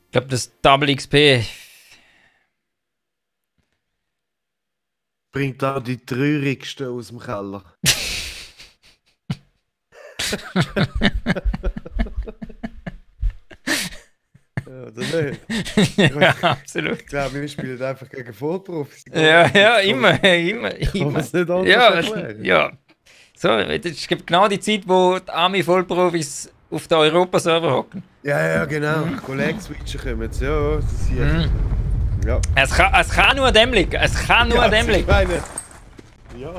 Ich glaube, das Double XP. Bringt auch die traurigsten aus dem Keller. Ja, oder nicht? Ja, absolut. Ich glaube, wir spielen einfach gegen Vollprofis. Ja, immer. Kann man es nicht anders Ja, erklären? ja. So, das ist genau die Zeit, wo die Army-Vollprofis auf den Europa-Server hocken. Ja, genau. Kollegen switchen kommen. Ja, das hier. Ja. Es kann nur an dem liegen. Es kann nur an dem liegen. Ja.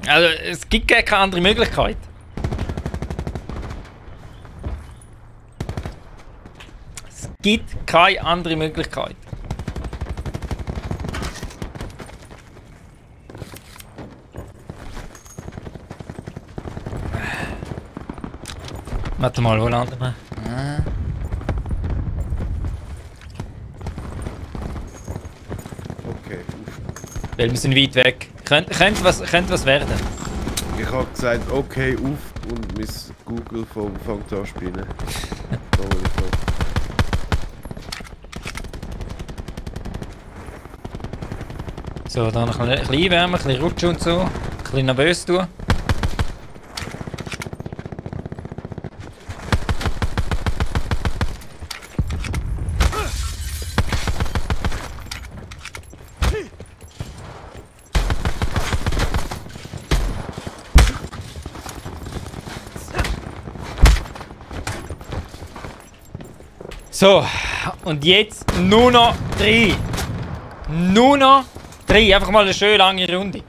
Also, es gibt keine andere Möglichkeit. Es gibt keine andere Möglichkeit. Warte mal, wo landen wir? Okay. Weil wir sind weit weg. Könnte was werden. Ich habe gesagt, okay, auf und mein Google fängt an zu spielen. So, dann ein bisschen einwärmen, ein bisschen rutschen und so. Ein bisschen nervös tun. So, und jetzt nur noch 3. Nur noch 3. Einfach mal eine schön lange Runde.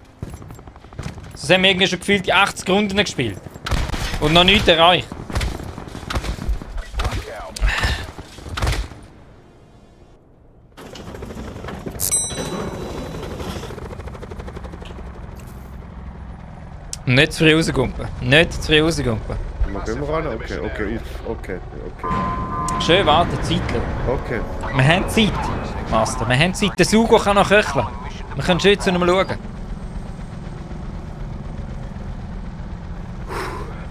Sonst haben wir irgendwie schon gefühlt die 80 Runden gespielt. Und noch nichts erreicht. Nicht zu früh rausgumpen. Nicht zu früh rausgumpen. Gehen wir ran? Okay. Schön warten, Zeit. Okay. Wir haben Zeit, Master. Wir haben Zeit. Der Sugo kann noch köcheln. Wir können schön zu ihm schauen.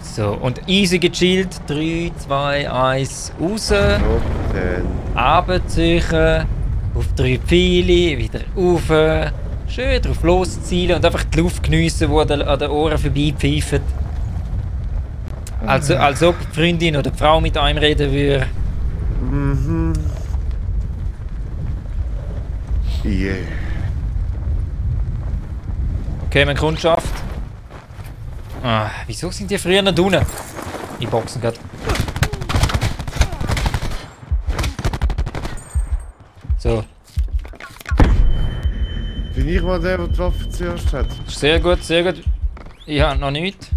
So, und easy gechillt. 3, 2, 1, raus. Runterziehen. Auf 3 Pfeile. Wieder rauf. Schön drauf losziehen und einfach die Luft geniessen, die an den Ohren vorbeipfeift. Also, als ob die Freundin oder die Frau mit einem reden würde. Mhm. Yeah. Okay, wir haben Kundschaft. Ah, wieso sind die früher nicht unten? Die boxen gerade. So. Bin ich mal der die Waffe zuerst hat? Sehr gut, sehr gut. Ich habe noch nichts.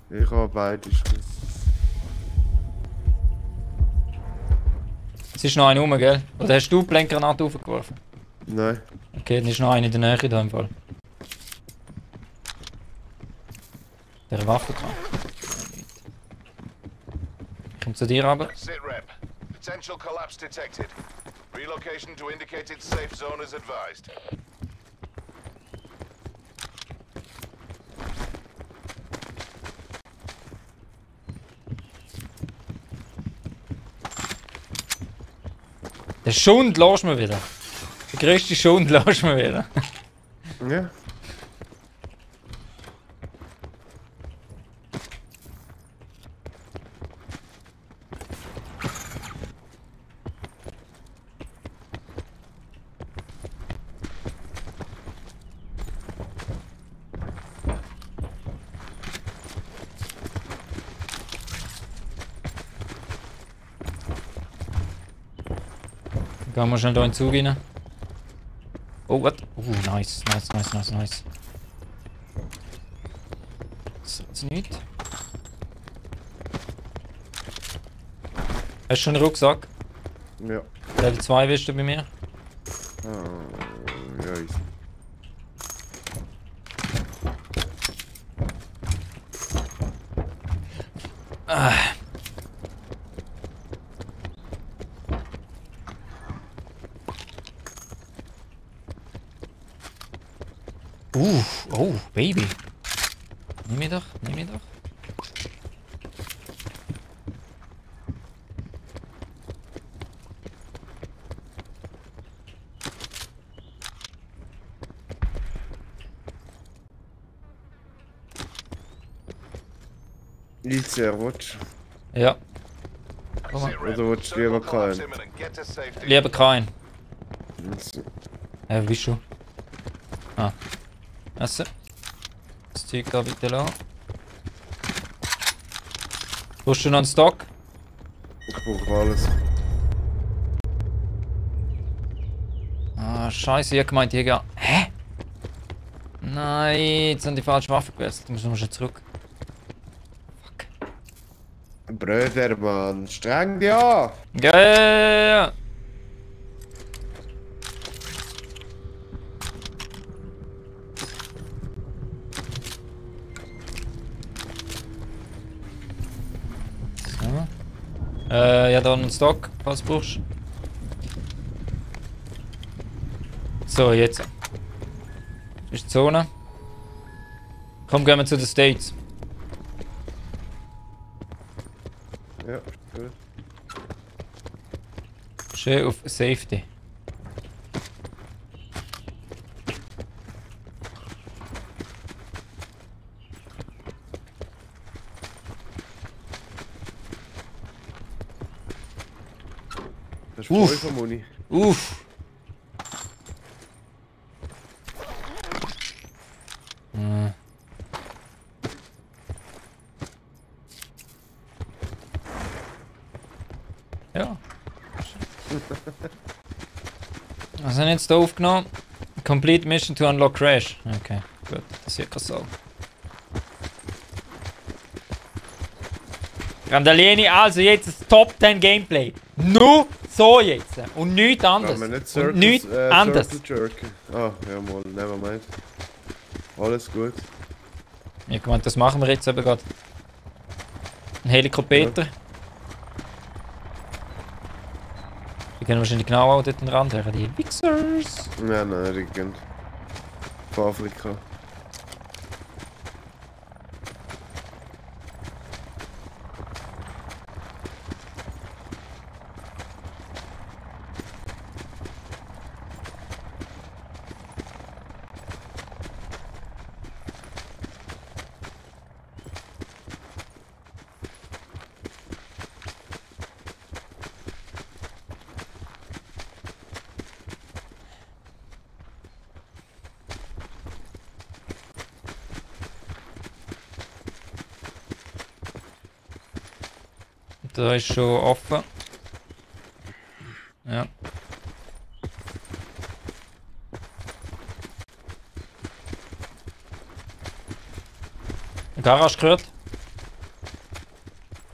Ich habe beide. Es ist noch einer rum, gell? Oder hast du die Blenkgranate aufgeworfen? Nein. Okay, dann ist noch einer in der Nähe da im Fall. Der Waffe kann. Kommt zu dir runter. Sit rep. Potential collapse detected. Relocation to indicated safe zone is advised. Der Schund lässt mir wieder. Der grösste Schund lässt mir wieder. Ja. Gehen wir schnell hier in den Zug rein. Oh, was? Nice. So, jetzt nicht. Hast du schon einen Rucksack? Ja. Level 2 bist du bei mir? Ja, easy. Oh, Baby. Nimm mir doch. Ilzer, willst Ja. Sit rep. Oder willst du Circle lieber collapse keinen? imminent. Get to safety. Lieber keinen. du? Wo bist du? Ah. Essen. Das Zeug da bitte lassen. Brauchst du noch einen Stock? Ich brauche alles. Ah, scheiße, ich hab gemeint, hier gehen. Hä? Nein, jetzt haben die falsche Waffe gewählt. Du musst schon zurück. Fuck. Brüder, Mann, streng dich an! Ja. So. Ja, da einen Stock, falls du brauchst. So, jetzt. Das ist die Zone. Komm, gehen wir zu den States. Ja, gut. Schön auf Safety. Das ist voll von Muni. Uff. Ja. Was haben wir jetzt hier aufgenommen? Complete Mission to unlock Crash. Okay, gut. Das ist ja so. Randalieni, also jetzt das Top 10 Gameplay. Nur so jetzt. Und nichts anderes. Kann man nicht Und nichts anderes. Jerken. Ah, ja mal, nevermind. Alles gut. Ja, guck mal, das machen wir jetzt eben gerade. Ein Helikopter. Ja. Die können wahrscheinlich genau auch dort den Rand her, die Wichsers. Nein, nein, die gehen von Afrika. Da ist schon offen. Ja. Garage gehört.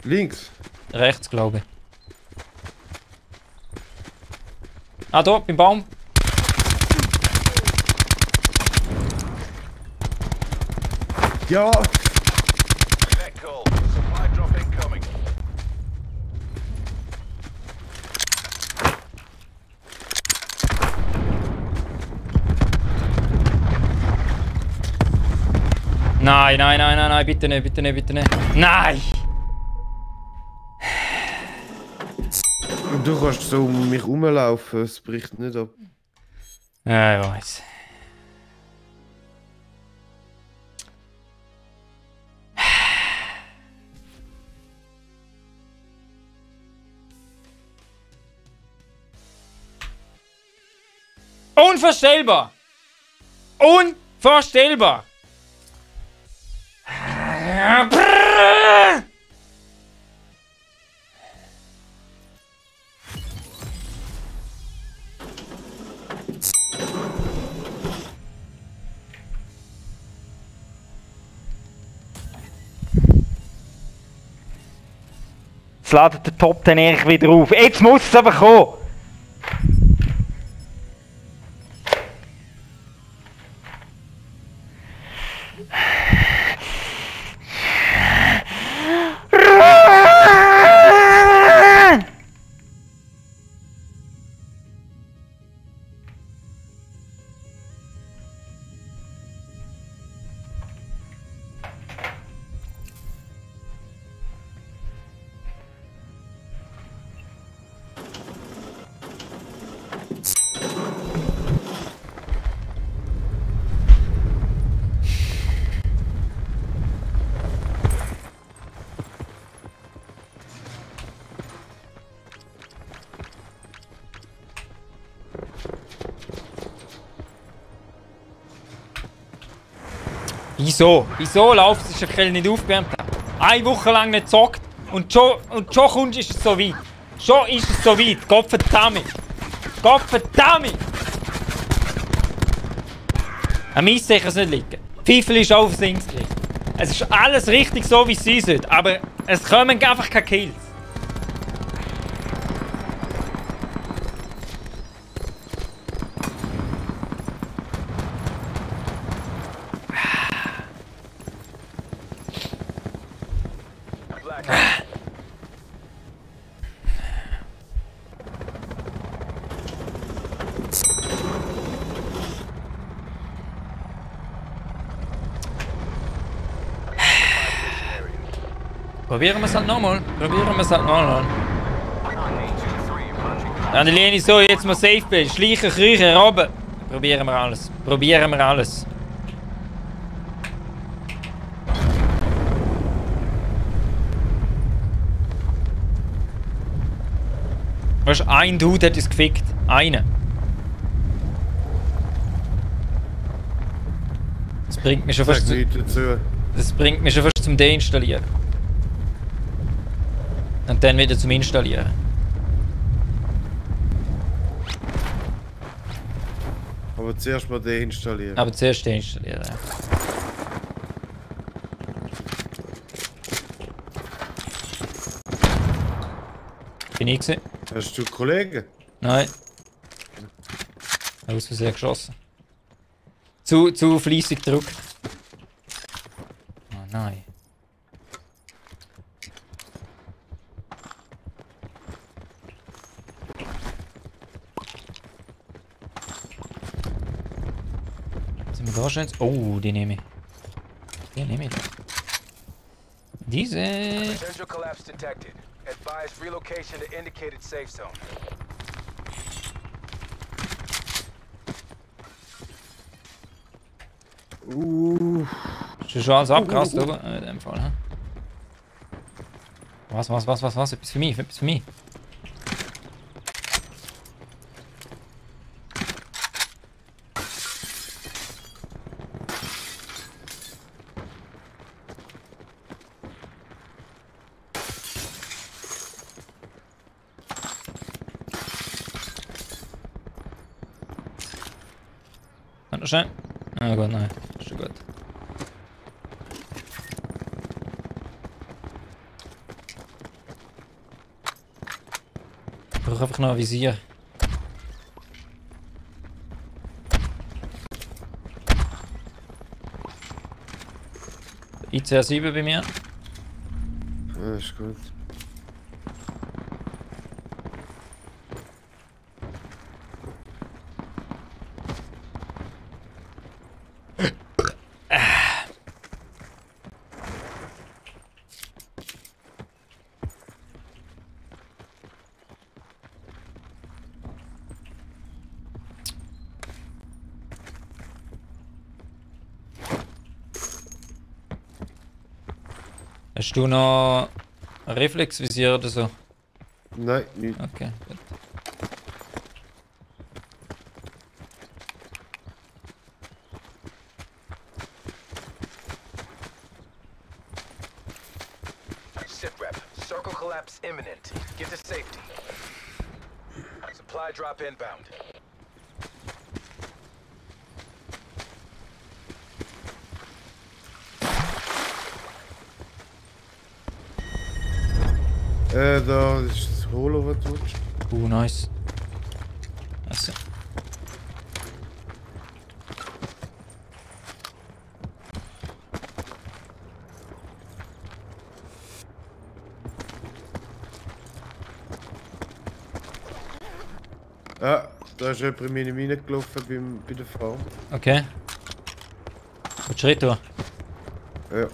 Links. Rechts, glaube ich. Ah, da, beim Baum. Ja! Net call. Supply drop incoming. Nein, nein, nein, nein, nein, bitte nicht, bitte nicht, bitte nicht. Nein! Und du kannst so um mich rumlaufen, es bricht nicht ab. Ja, ich weiß. Unvorstellbar! Unvorstellbar! Jetzt ladet der Top dann eigentlich wieder auf. Jetzt muss es aber kommen! Wieso? Wieso läuft es? Ist der Kerl nicht aufgewärmt? Eine Woche lang nicht gezockt Und schon kommst, ist es so weit. Schon ist es so weit. Gottverdammt. Gottverdammt. Am Eis sicher es nicht liegen. Pfeifel ist auch aufs Links gerichtet. Es ist alles richtig so, wie es sein sollte. Aber es kommen einfach keine Kills. Probieren wir es halt nochmal. An der Linie so, jetzt mal safe bin. Schleichen, kriechen, robben. Probieren wir alles. Weißt du, ein Dude hat uns gefickt. Einer. Das bringt mich schon fast zum Deinstallieren. Und dann wieder zum Installieren. Aber zuerst mal deinstallieren. Aber zuerst deinstallieren, ja. Bin ich gewesen? Hast du Kollegen? Nein. Aus Versehen geschossen. Zu fleissig gedrückt. Oh nein. Sind wir da schon? Oh, die nehme ich. Diese. Potential collapse detected. Advise relocation to indicated safe zone. Ist schon alles abgerast, oder? In dem Fall, hä? Was? Etwas für mich. Noch schnell. Ah gut, nein. Ist schon gut. Ich brauche einfach noch ein Visier. ICR7 bei mir. Ja, ist gut. Hast du noch ein Reflexvisier oder so? Nein, nicht. Okay, gut. SITREP. Circle collapse imminent. Get to safety. Supply drop inbound. Da ist das Holo, was du willst. Nice. Also. Ah, da ist jemand in meine Mine gelaufen bei der Frau. Okay. Gut Schritt durch. Ja.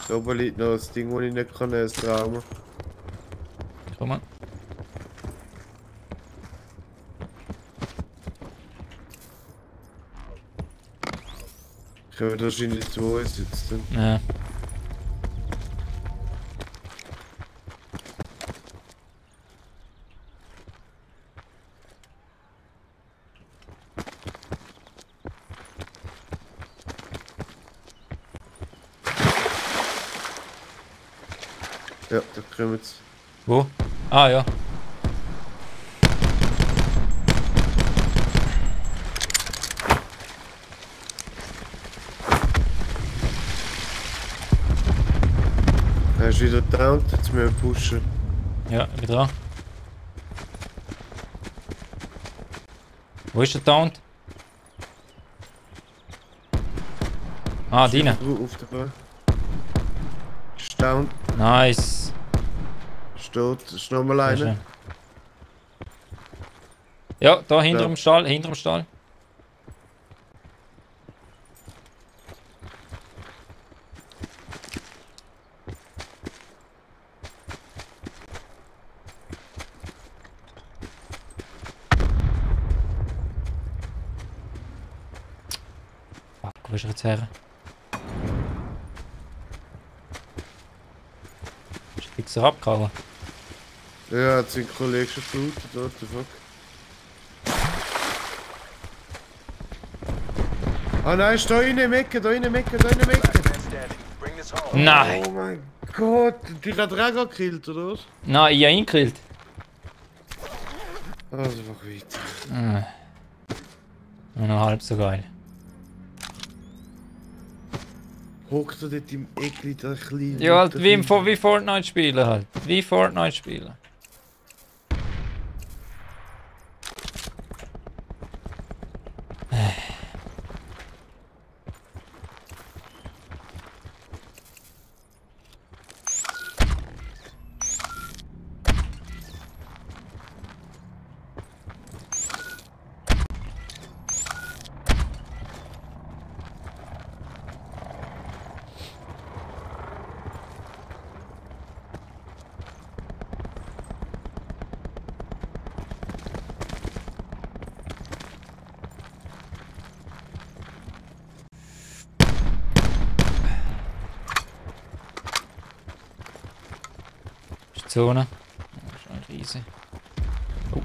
Da oben liegt noch das Ding, das ich nicht kann, das Trauma. Komm mal. Ich habe wahrscheinlich zu uns jetzt. Ja. Ja, da kommen sie. Wo? Ah ja. Er ist wieder down, jetzt müssen wir pushen. Ja, ich bin dran. Wo ist der Taunt? Ah, deine. Auf der Bahn. Ist down, Nice. steht, ist nochmal Sehr einer. schön. Ja, da hinter Ja. dem Stall, hinter dem Stall. Fuck, wo ist er jetzt her? Ist er fix abgehauen? Ja, hat sein Kollege schon geblutet, what the fuck. Ah nein, ist da in der Ecke, da in der Ecke, da in der Ecke. Man standing. Bring this home. Nein! Oh mein Gott, die hat er auch gekillt, oder was? Nein, ich habe ihn gekillt. Also, mach weiter. Nur noch halb so geil. Hockt er dort im Eckli, der kleine... Ja, halt wie Fortnite spielen halt. Wie Fortnite spielen. Ist die Zone. Oh, ist ein Riese. Oh.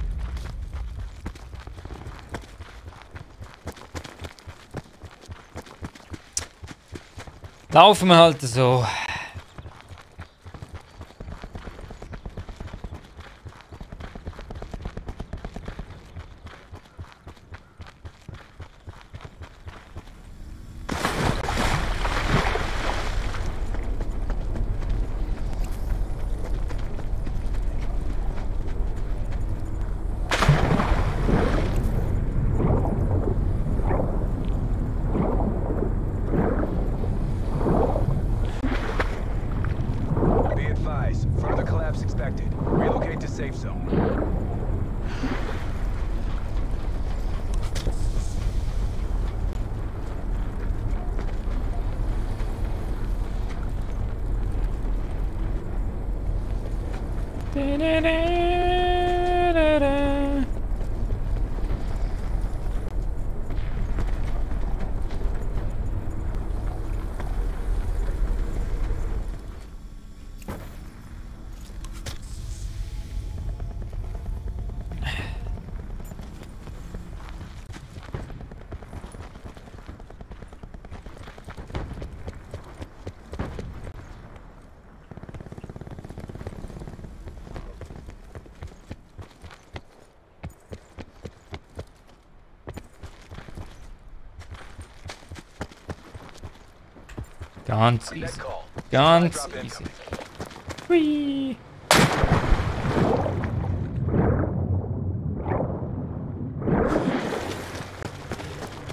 Laufen wir halt so. Be advised. Further collapse expected. Relocate to safe zone. Ganz Net easy. call. Ganz Drop easy. incoming. Hui.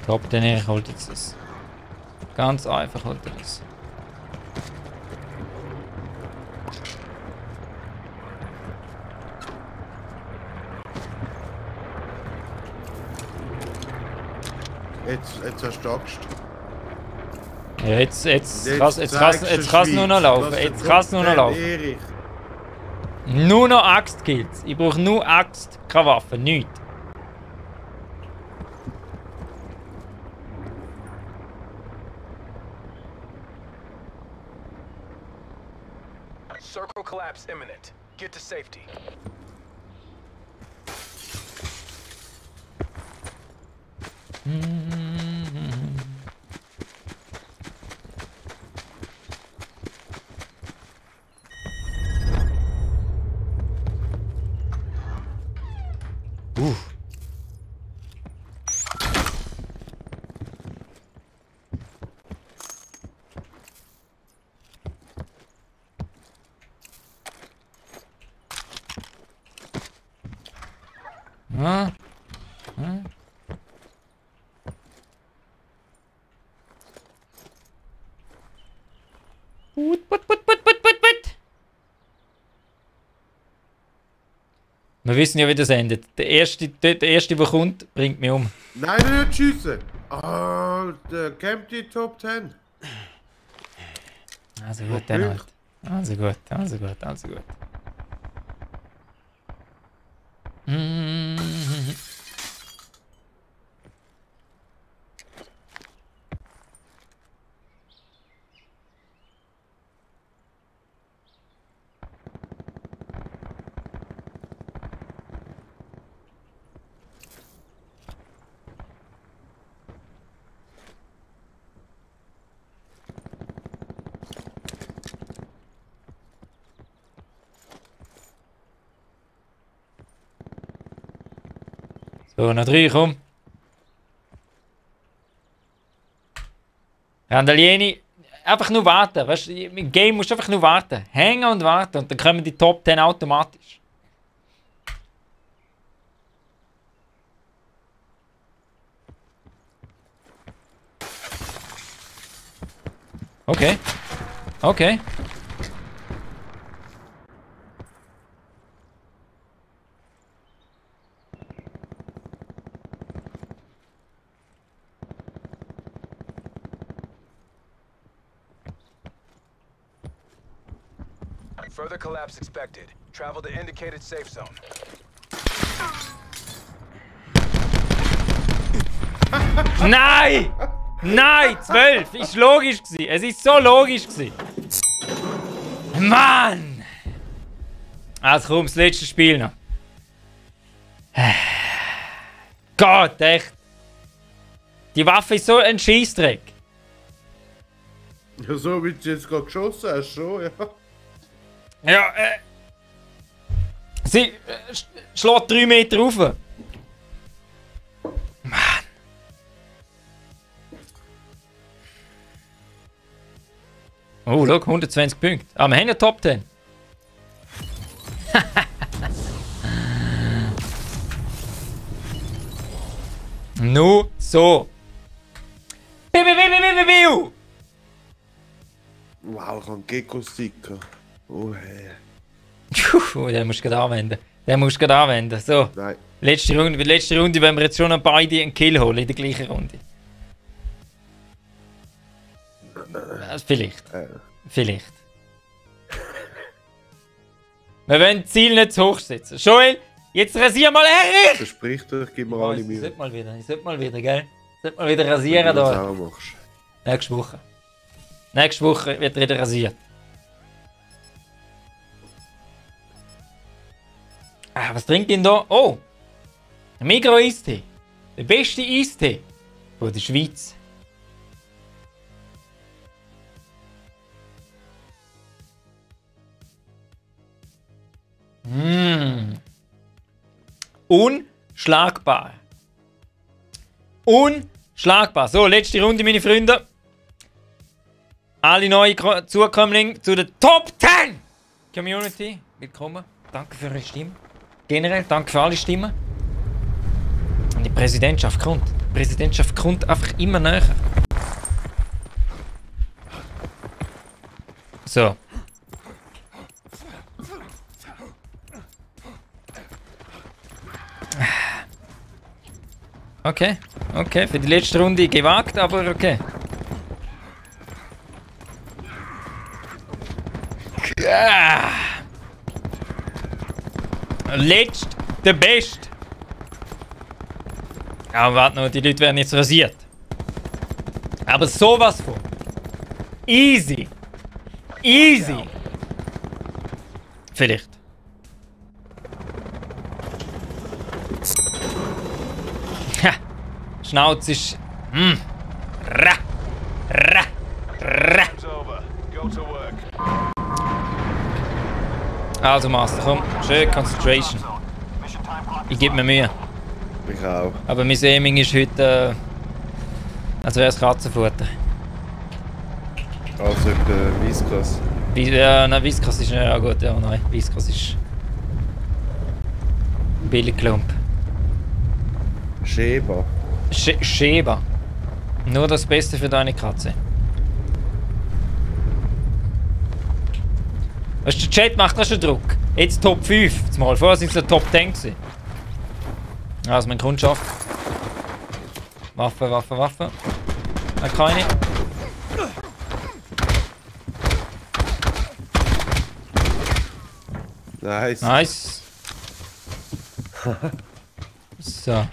Top, den ich holt jetzt das. Ganz einfach holt er das. Jetzt hast du Angst. Ja, jetzt zeigst kann's du nur noch Schweiz. laufen. Was Jetzt der kann's nur noch Gott, laufen. Erich. Nur noch Axt-Kills. Ich brauche nur Axt, keine Waffe, nichts. Circle collapse imminent. Get to safety. Ah. Put. Wir wissen ja, wie das endet. Der erste, der kommt, bringt mich um. Nein, nicht schiessen! Ah, der campt die Top 10. Also gut, dann halt. Also gut. So, noch 3, komm. Randalieni, einfach nur warten. Weißt du, im Game musst du einfach nur warten. Hängen und warten und dann kommen die Top 10 automatisch. Okay. Okay. Further collapse expected. Travel to indicated safe zone. Nein! Nein! 12! Ist logisch gewesen. Es ist so logisch gewesen. Mann! Also komm, das letzte Spiel noch. Gott, echt. Die Waffe ist so ein Scheissdreck. Ja, so wie du jetzt gerade geschossen hast, schon, ja. Ja, sie schlägt 3 Meter rauf. Mann. Oh, schau, 120 Punkte. Ah, wir haben ja Top 10. Nur so. Biu. Wow, ich habe Gecko-Sticker. Oh, hey. Den musst du gerade anwenden. So, Nein. letzte Runde, wenn wir jetzt schon an beide einen Kill holen in der gleichen Runde. Vielleicht. Vielleicht. Wir wollen das Ziel nicht zu hoch setzen. Joel, jetzt rasier mal Erich! Versprich dir, ich gebe mir alle Mühe. Ich sollte mal wieder, gell? Ich sollte mal wieder rasieren Wenn du das da. auch machst. Nächste Woche. Nächste Woche wird wieder rasiert. Ah, was trinkt denn da? Oh! Ein Migros-Eistee. Der beste Eistee von der Schweiz. Unschlagbar. Unschlagbar. So, letzte Runde, meine Freunde. Alle neuen Zukömmlinge zu der Top 10 Community. Willkommen. Danke für eure Stimme. Generell, danke für alle Stimmen. Und die Präsidentschaft kommt. Die Präsidentschaft kommt einfach immer näher. So. Okay, okay, für die letzte Runde gewagt, aber okay. Ja. Letzt, der Best. Aber warte noch, die Leute werden jetzt rasiert. Aber sowas von. Easy. Easy. Vielleicht. Ha. Schnauze ist... Ra. Ra. Ra. It's over. Go to work. Also Master, komm. Schön Concentration. Ich gebe mir Mühe. Ich auch. Aber mein Aiming ist heute... als wäre es Katzenfutter. Also etwa Viscas. Ja, nein, Viscas ist... Ja gut, ja, nein. Viscas ist... Billigklump. Sheba. Sheba. Nur das Beste für deine Katze. Weißt du, der Chat macht auch schon Druck. Jetzt Top 5. Jetzt mal vorher sind es ja Top 10 gewesen. Also mein Kundschaft. Waffe, Waffe, Waffe. Nein, keine. Nice. Nice. So.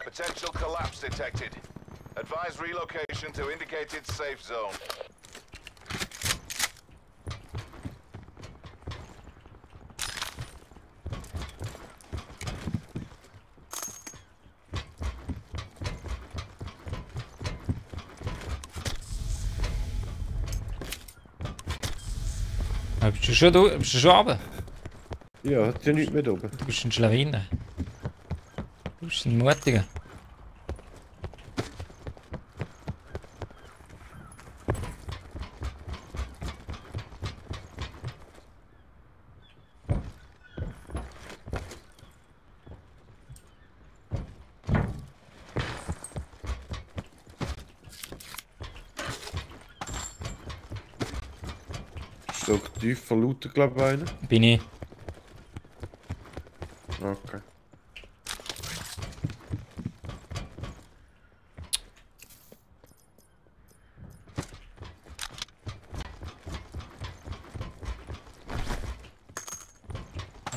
Potential collapse detected. Advise relocation to indicated safe zone. Bist du schon, bist du schon runter? Ja, hat ja nichts mehr oben. Du bist ein Schlawiner. Du bist ein Mutiger. Stock tiefer lauter, glaube ich, einer. Bin ich. Okay.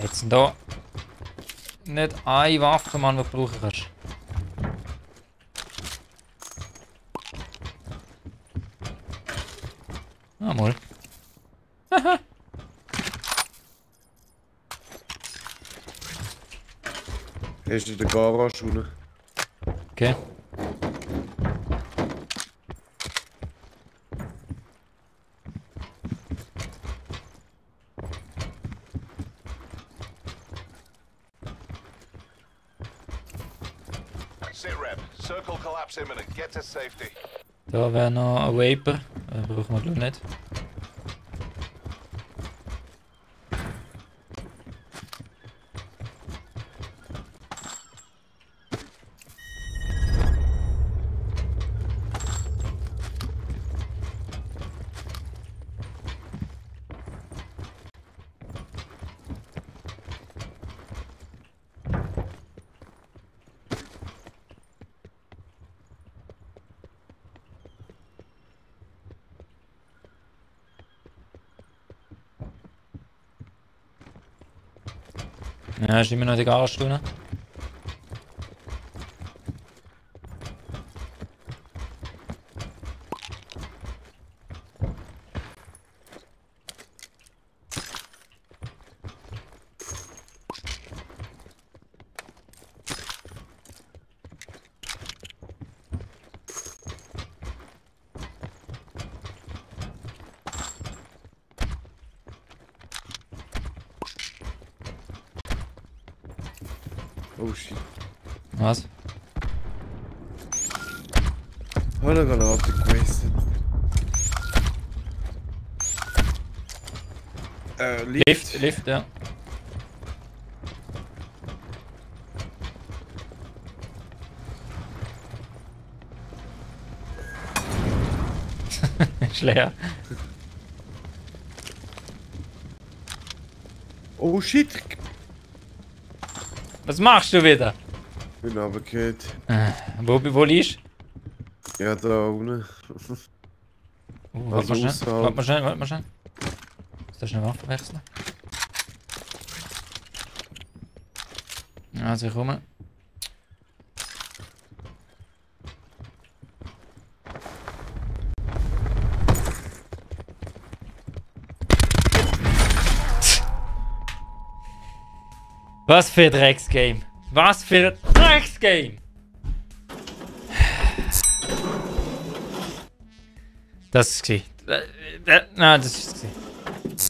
Jetzt sind da nicht eine Waffe, Mann, die du brauchen kannst. Ah, mal. Er ist in der Garage unten. Okay. Sit rep. Circle collapse imminent. Get to safety. Da wäre noch ein Vapor. Brauchen wir glaube nicht. Ja, ist immer noch die Garage drin. Oh shit. Was? Habe eine Granate gewastet. Lift. Lift, ja. Ist leer. Oh shit. Was machst du wieder? Ich bin runtergefallen. Wo liegst Ja, da unten. du? Also Warte mal schnell. außerhalb. Warte mal schnell, warte mal schnell. Soll ich eine Waffe wechseln? Also ich komme. Was für ein Drecksgame. Was für ein Drecksgame. Das ist es. Nein, das ist es.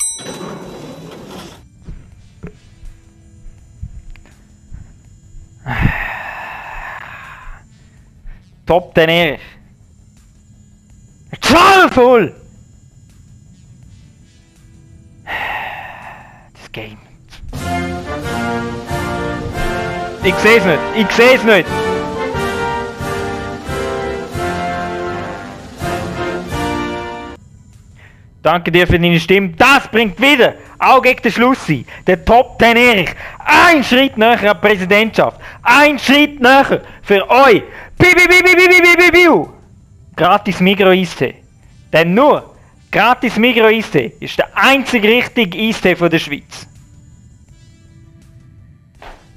Top 10 Erich. Voll! Das Game. Ich seh's nicht. Ich seh's nicht. Danke dir für deine Stimme. Das bringt wieder, auch gegen den Schluss sein, der Top 10 Erich. Ein Schritt näher an die Präsidentschaft. Ein Schritt näher für euch. Piu. Gratis Migros Eistee. Denn nur gratis Migros Eistee ist der einzige richtige Eistee von der Schweiz.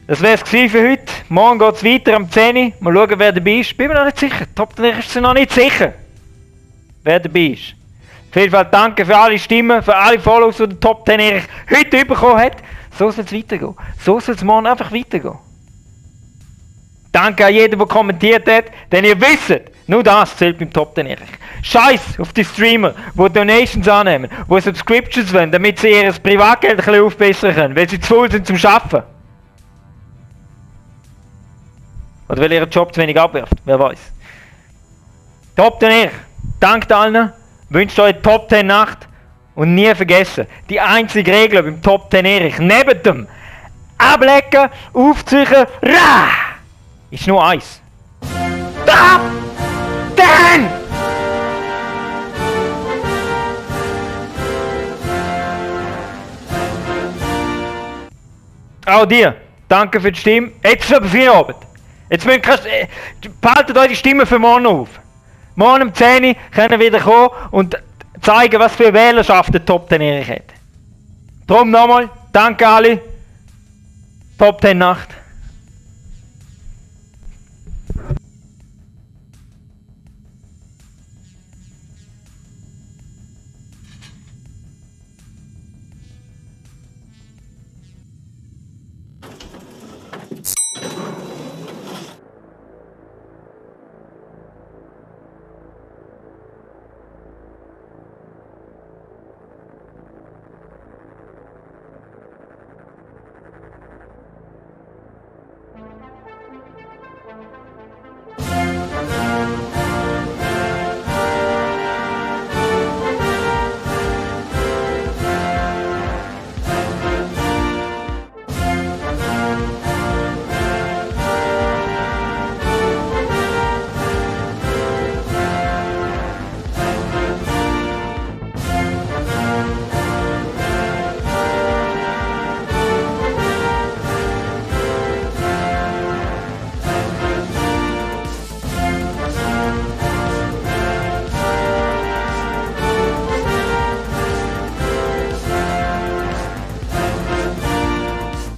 Das wär's für heute. Morgen geht's weiter am 10 Uhr. Mal schauen, wer dabei ist. Bin mir noch nicht sicher. Top 10 Erich ist noch nicht sicher, wer dabei ist. Auf jeden Fall danke für alle Stimmen, für alle Follows, die der Top 10 Erich heute bekommen hat. So soll es weitergehen. So soll es morgen einfach weitergehen. Danke an jeden, der kommentiert hat, denn ihr wisst, nur das zählt beim Top 10 Erich. Scheiß auf die Streamer, die Donations annehmen, die Subscriptions wollen, damit sie ihr Privatgeld ein bisschen aufbessern können, weil sie zu faul sind zum Arbeiten. Oder weil ihr Job zu wenig abwirft, wer weiß. Top 10 Erich, dankt allen. Wünscht euch Top 10 Nacht und nie vergessen, die einzige Regel beim Top 10 Erich, neben dem Ablecken, Aufziehen, ist nur eins. Top 10! Auch dir, danke für die Stimme. Jetzt ist aber Feierabend. Jetzt behaltet euch die Stimme für morgen auf. Morgen um 10 Uhr können wir wieder kommen und zeigen, was für Wählerschaft der Top 10 Erich hat. Darum nochmal, danke alle. Top 10 Nacht.